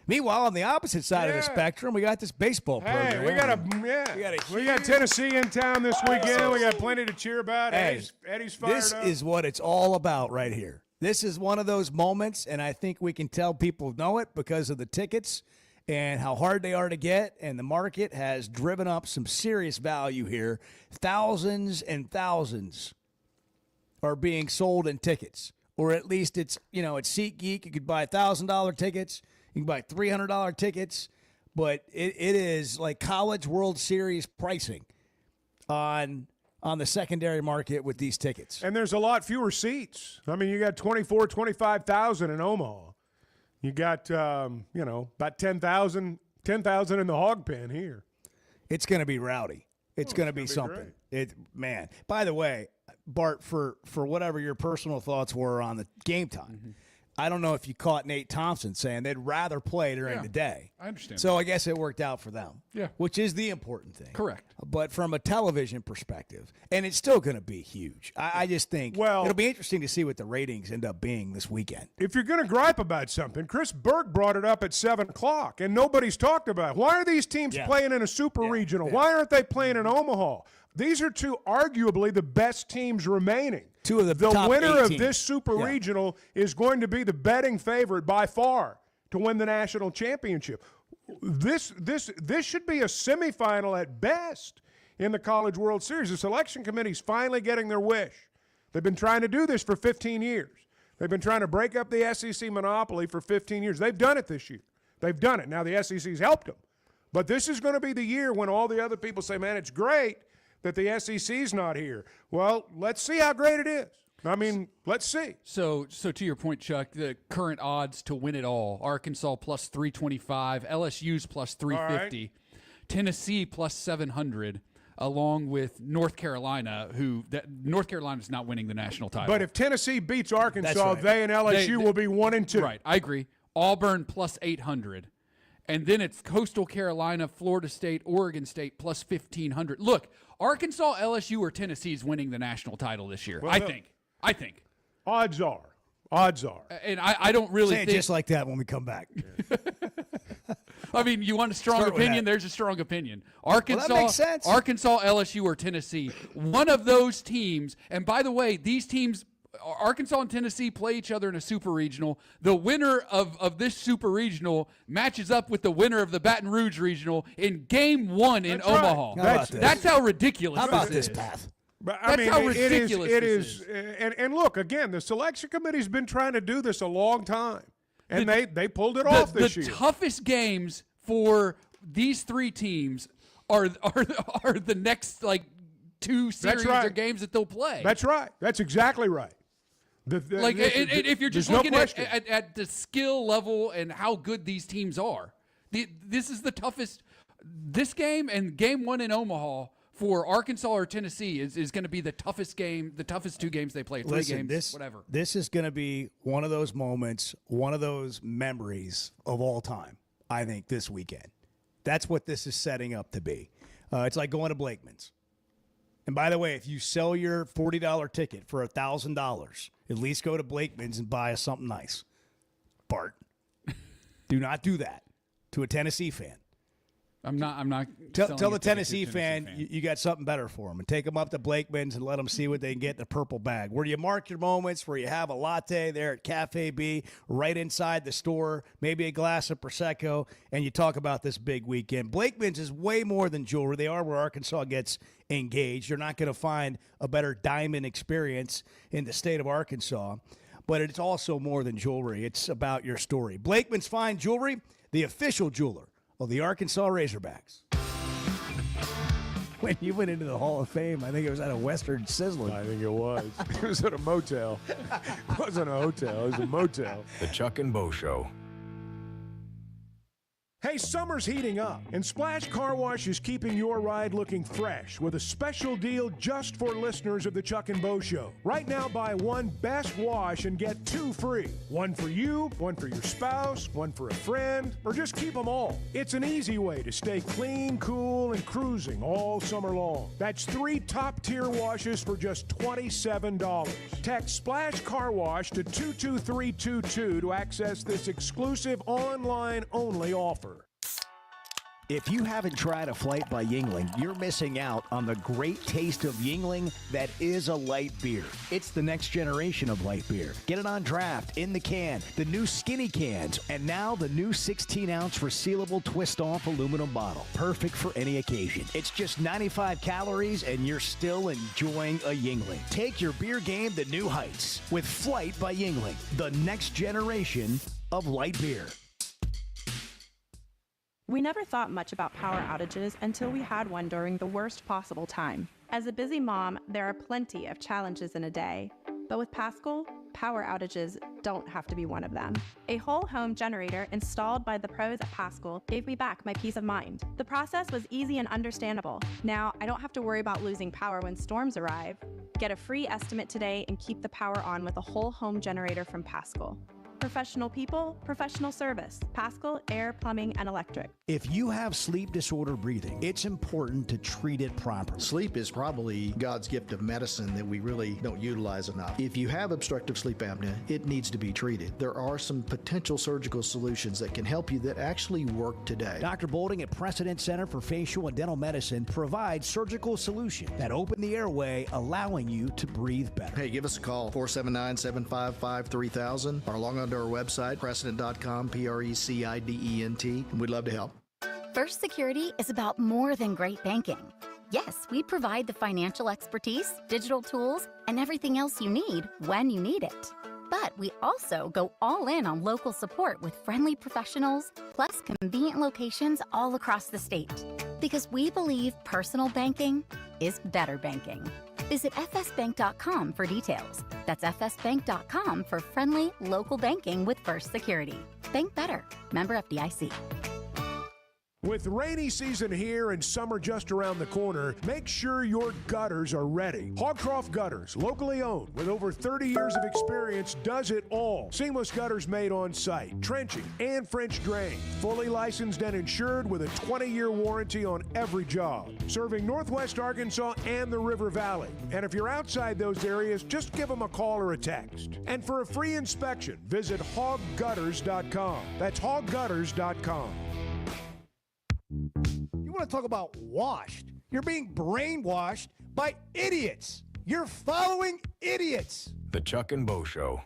[SPEAKER 9] Meanwhile, on the opposite side of the spectrum, we got this baseball program.
[SPEAKER 3] Hey, we got Tennessee in town this weekend. We got plenty to cheer about.
[SPEAKER 9] Hey,
[SPEAKER 3] Eddie's fired
[SPEAKER 9] this
[SPEAKER 3] up.
[SPEAKER 9] is what it's all about right here. This is one of those moments, and I think we can tell people know it because of the tickets and how hard they are to get, and the market has driven up some serious value here. Thousands and thousands are being sold in tickets, or at least it's, at SeatGeek, you could buy $1,000 tickets. You can buy $300 tickets, but it is like College World Series pricing on the secondary market with these tickets.
[SPEAKER 3] And there's a lot fewer seats. I mean, you got 25,000 in Omaha. You got, about 10,000 in the Hog Pen here.
[SPEAKER 9] It's going to be rowdy. It's going to be something. Man. By the way, Bart, for whatever your personal thoughts were on the game time, I don't know if you caught Nate Thompson saying they'd rather play during the day.
[SPEAKER 5] I understand.
[SPEAKER 9] So I guess it worked out for them.
[SPEAKER 5] Yeah.
[SPEAKER 9] Which is the important thing.
[SPEAKER 5] Correct.
[SPEAKER 9] But from a television perspective, and it's still going to be huge. I just think it'll be interesting to see what the ratings end up being this weekend.
[SPEAKER 3] If you're going to gripe about something, Chris Burke brought it up at 7 o'clock, and nobody's talked about it. Why are these teams playing in a super regional? Why aren't they playing in Omaha? These are two arguably the best teams remaining.
[SPEAKER 9] Two of the
[SPEAKER 3] top winner
[SPEAKER 9] 8
[SPEAKER 3] of
[SPEAKER 9] teams.
[SPEAKER 3] this super regional is going to be the betting favorite by far to win the national championship. This should be a semifinal at best in the College World Series. The selection committee's finally getting their wish. They've been trying to do this for 15 years. They've been trying to break up the SEC monopoly for 15 years. They've done it this year. They've done it. Now the SEC's helped them. But this is going to be the year when all the other people say, man, it's great that the SEC's not here. Well, let's see how great it is. I mean, let's see.
[SPEAKER 5] So to your point, Chuck, the current odds to win it all: Arkansas plus 325, LSU's plus 350, Tennessee plus 700, along with North Carolina, North Carolina's not winning the national title.
[SPEAKER 3] But if Tennessee beats Arkansas, they and LSU will be 1 and 2.
[SPEAKER 5] Right, I agree. Auburn plus 800. And then it's Coastal Carolina, Florida State, Oregon State plus 1,500. Look, Arkansas, LSU, or Tennessee's winning the national title this year.
[SPEAKER 3] Well,
[SPEAKER 5] I think.
[SPEAKER 3] Odds are.
[SPEAKER 5] And I don't really
[SPEAKER 9] Say
[SPEAKER 5] think.
[SPEAKER 9] it just like that when we come back.
[SPEAKER 5] I mean, you want a strong
[SPEAKER 9] Start with
[SPEAKER 5] opinion?
[SPEAKER 9] that.
[SPEAKER 5] There's a strong opinion. Arkansas,
[SPEAKER 9] makes sense.
[SPEAKER 5] Arkansas, LSU, or Tennessee. One of those teams. And by the way, these teams, Arkansas and Tennessee, play each other in a super regional. The winner of this super regional matches up with the winner of the Baton Rouge regional in Game 1 in Omaha. That's how ridiculous.
[SPEAKER 9] How about
[SPEAKER 5] this
[SPEAKER 9] this path?
[SPEAKER 3] But,
[SPEAKER 5] That's how ridiculous
[SPEAKER 3] it
[SPEAKER 5] this
[SPEAKER 3] is. And look, again, the selection committee's been trying to do this a long time, and they pulled it off this year.
[SPEAKER 5] The toughest games for these three teams are the next two series or games that they'll play.
[SPEAKER 3] That's right. That's exactly right.
[SPEAKER 5] If you're just
[SPEAKER 3] there's
[SPEAKER 5] looking
[SPEAKER 3] no question.
[SPEAKER 5] at the skill level and how good these teams are, this is the toughest. This game and Game 1 in Omaha for Arkansas or Tennessee is going to be the toughest game, the toughest two games they play. Whatever.
[SPEAKER 9] This is going to be one of those moments, one of those memories of all time, I think, this weekend. That's what this is setting up to be. It's like going to Blakeman's. And by the way, if you sell your $40 ticket for $1,000, at least go to Blakeman's and buy us something nice. Bart, do not do that to a Tennessee fan.
[SPEAKER 5] I'm not.
[SPEAKER 9] Tell the Tennessee fan you got something better for them, and take them up to Blakeman's and let them see what they can get in the purple bag, where you mark your moments, where you have a latte there at Cafe B, right inside the store, maybe a glass of Prosecco, and you talk about this big weekend. Blakeman's is way more than jewelry. They are where Arkansas gets engaged. You're not going to find a better diamond experience in the state of Arkansas, but it's also more than jewelry. It's about your story. Blakeman's Fine Jewelry, the official jeweler of the Arkansas Razorbacks. When you went into the Hall of Fame, I think it was at a Western Sizzler.
[SPEAKER 3] I think it was. It was at a motel. It wasn't a hotel. It was a motel.
[SPEAKER 2] The Chuck and Bo Show.
[SPEAKER 3] Hey, summer's heating up, and Splash Car Wash is keeping your ride looking fresh with a special deal just for listeners of the Chuck and Bo Show. Right now, buy one Best Wash and get 2 free. One for you, one for your spouse, one for a friend, or just keep them all. It's an easy way to stay clean, cool, and cruising all summer long. That's 3 top-tier washes for just $27. Text Splash Car Wash to 22322 to access this exclusive online-only offer.
[SPEAKER 1] If you haven't tried a flight by Yuengling, you're missing out on the great taste of Yuengling that is a light beer. It's the next generation of light beer. Get it on draft, in the can, the new skinny cans, and now the new 16-ounce resealable twist-off aluminum bottle. Perfect for any occasion. It's just 95 calories, and you're still enjoying a Yuengling. Take your beer game to new heights with Flight by Yuengling, the next generation of light beer.
[SPEAKER 19] We never thought much about power outages until we had one during the worst possible time. As a busy mom, there are plenty of challenges in a day. But with Paschal, power outages don't have to be one of them. A whole home generator installed by the pros at Paschal gave me back my peace of mind. The process was easy and understandable. Now, I don't have to worry about losing power when storms arrive. Get a free estimate today and keep the power on with a whole home generator from Paschal. Professional people, professional service. Paschal Air, Plumbing, and Electric.
[SPEAKER 9] If you have sleep disorder breathing, it's important to treat it properly.
[SPEAKER 11] Sleep is probably God's gift of medicine that we really don't utilize enough. If you have obstructive sleep apnea, it needs to be treated. There are some potential surgical solutions that can help you that actually work today.
[SPEAKER 9] Dr. Bolding at Precedent Center for Facial and Dental Medicine provides surgical solutions that open the airway, allowing you to breathe better.
[SPEAKER 11] Hey, give us a call, 479-755-3000, or log on to our website, precedent.com, Precedent. We'd love to help.
[SPEAKER 10] First Security is about more than great banking. Yes, we provide the financial expertise, digital tools, and everything else you need when you need it. But we also go all in on local support with friendly professionals, plus convenient locations all across the state. Because we believe personal banking is better banking. Visit fsbank.com for details. That's fsbank.com for friendly, local banking with First Security. Bank better. Member FDIC.
[SPEAKER 3] With rainy season here and summer just around the corner, make sure your gutters are ready. Hogcroft Gutters, locally owned with over 30 years of experience, does it all. Seamless gutters made on site, trenching and French drain. Fully licensed and insured with a 20-year warranty on every job. Serving Northwest Arkansas and the River Valley. And if you're outside those areas, just give them a call or a text. And for a free inspection, visit hoggutters.com. That's hoggutters.com.
[SPEAKER 9] You want to talk about washed? You're being brainwashed by idiots. You're following idiots.
[SPEAKER 2] The Chuck and Bo Show.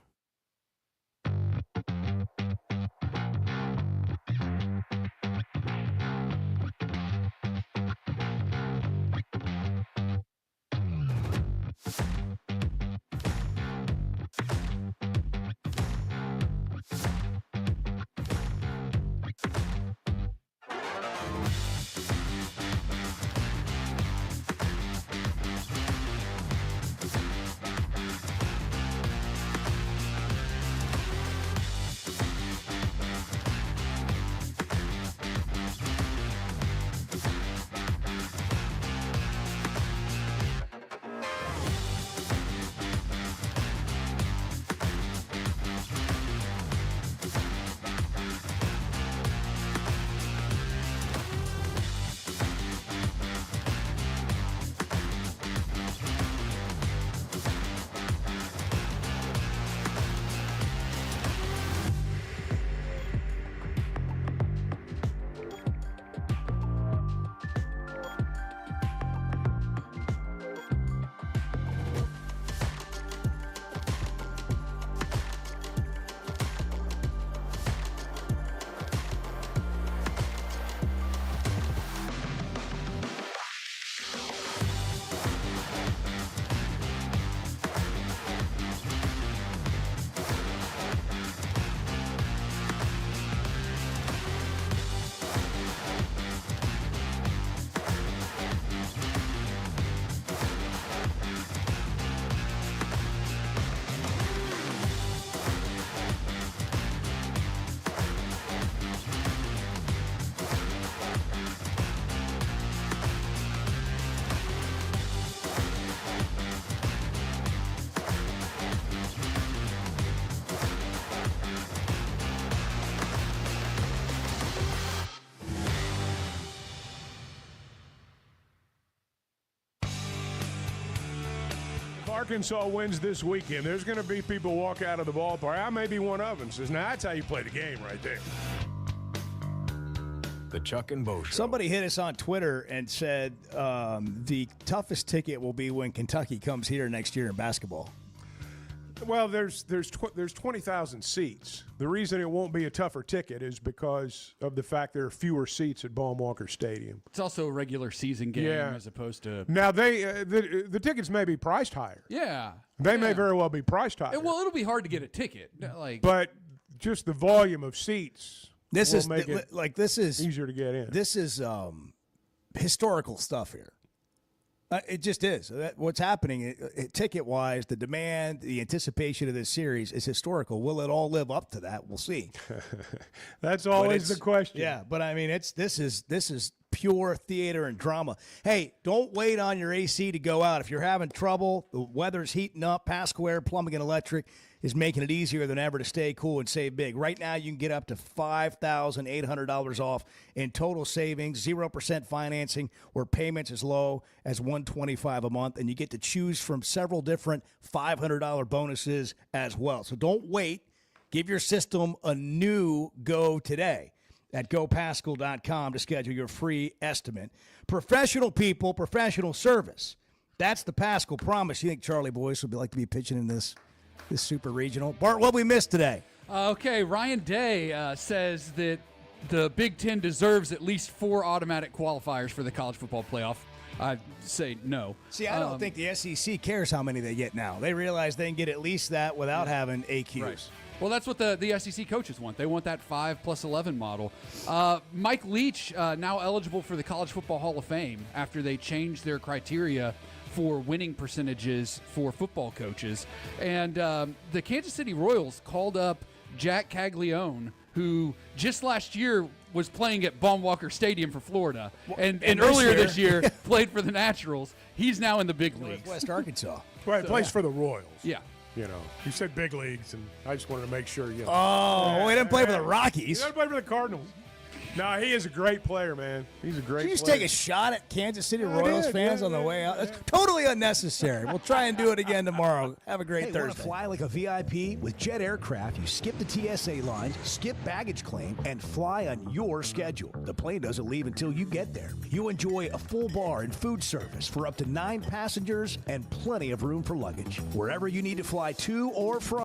[SPEAKER 3] Arkansas wins this weekend, there's going to be people walk out of the ballpark. I may be one of them. Says, now that's how you play the game right there.
[SPEAKER 2] The Chuck and Bo Show.
[SPEAKER 1] Somebody hit us on Twitter and said the toughest ticket will be when Kentucky comes here next year in basketball.
[SPEAKER 3] Well, there's 20,000 seats. The reason it won't be a tougher ticket is because of the fact there are fewer seats at Baum-Walker Stadium.
[SPEAKER 5] It's also a regular season game as opposed to.
[SPEAKER 3] Now the tickets may be priced higher.
[SPEAKER 5] Yeah,
[SPEAKER 3] they may very well be priced higher.
[SPEAKER 5] Well, it'll be hard to get a ticket.
[SPEAKER 3] But just the volume of seats.
[SPEAKER 1] This is
[SPEAKER 3] make it
[SPEAKER 1] this is
[SPEAKER 3] easier to get in.
[SPEAKER 1] This is historical stuff here. It just is. What's happening, ticket-wise, the demand, the anticipation of this series is historical. Will it all live up to that? We'll see.
[SPEAKER 3] That's always the question.
[SPEAKER 1] Yeah, but I mean, this is pure theater and drama. Hey, don't wait on your AC to go out. If you're having trouble, the weather's heating up, Pasco Air Plumbing and Electric is making it easier than ever to stay cool and save big. Right now, you can get up to $5,800 off in total savings, 0% financing, or payments as low as $125 a month, and you get to choose from several different $500 bonuses as well. So don't wait. Give your system a new go today at gopascal.com to schedule your free estimate. Professional people, professional service. That's the Pascal promise. You think Charlie Boyce would like to be pitching in this super regional? Bart, what we missed today?
[SPEAKER 5] Okay, Ryan Day says that the Big Ten deserves at least 4 automatic qualifiers for the college football playoff. I say no.
[SPEAKER 1] See, I don't think the SEC cares how many they get now. They realize they can get at least that without having AQs.
[SPEAKER 5] Right. Well, that's what the SEC coaches want. They want that 5+11 model. Mike Leach now eligible for the College Football Hall of Fame after they changed their criteria for winning percentages for football coaches. And the Kansas City Royals called up Jack Caglione, who just last year was playing at Baum-Walker Stadium for Florida, and earlier this year played for the Naturals. He's now in the big leagues.
[SPEAKER 1] West Arkansas.
[SPEAKER 3] Well, he plays for the Royals.
[SPEAKER 5] Yeah.
[SPEAKER 3] You know, you said big leagues, and I just wanted to make sure. You know.
[SPEAKER 1] Oh, he didn't play for the Rockies.
[SPEAKER 3] He didn't play for the Cardinals. No, he is a great player, man. He's a great
[SPEAKER 1] Did you just
[SPEAKER 3] player.
[SPEAKER 1] take a shot at Kansas City Royals fans on the way out? That's totally unnecessary. We'll try and do it again tomorrow. Have a great
[SPEAKER 9] Want
[SPEAKER 1] Thursday.
[SPEAKER 9] to fly like a VIP? With Jet Aircraft, you skip the TSA lines, skip baggage claim, and fly on your schedule. The plane doesn't leave until you get there. You enjoy a full bar and food service for up to 9 passengers and plenty of room for luggage. Wherever you need to fly to or from.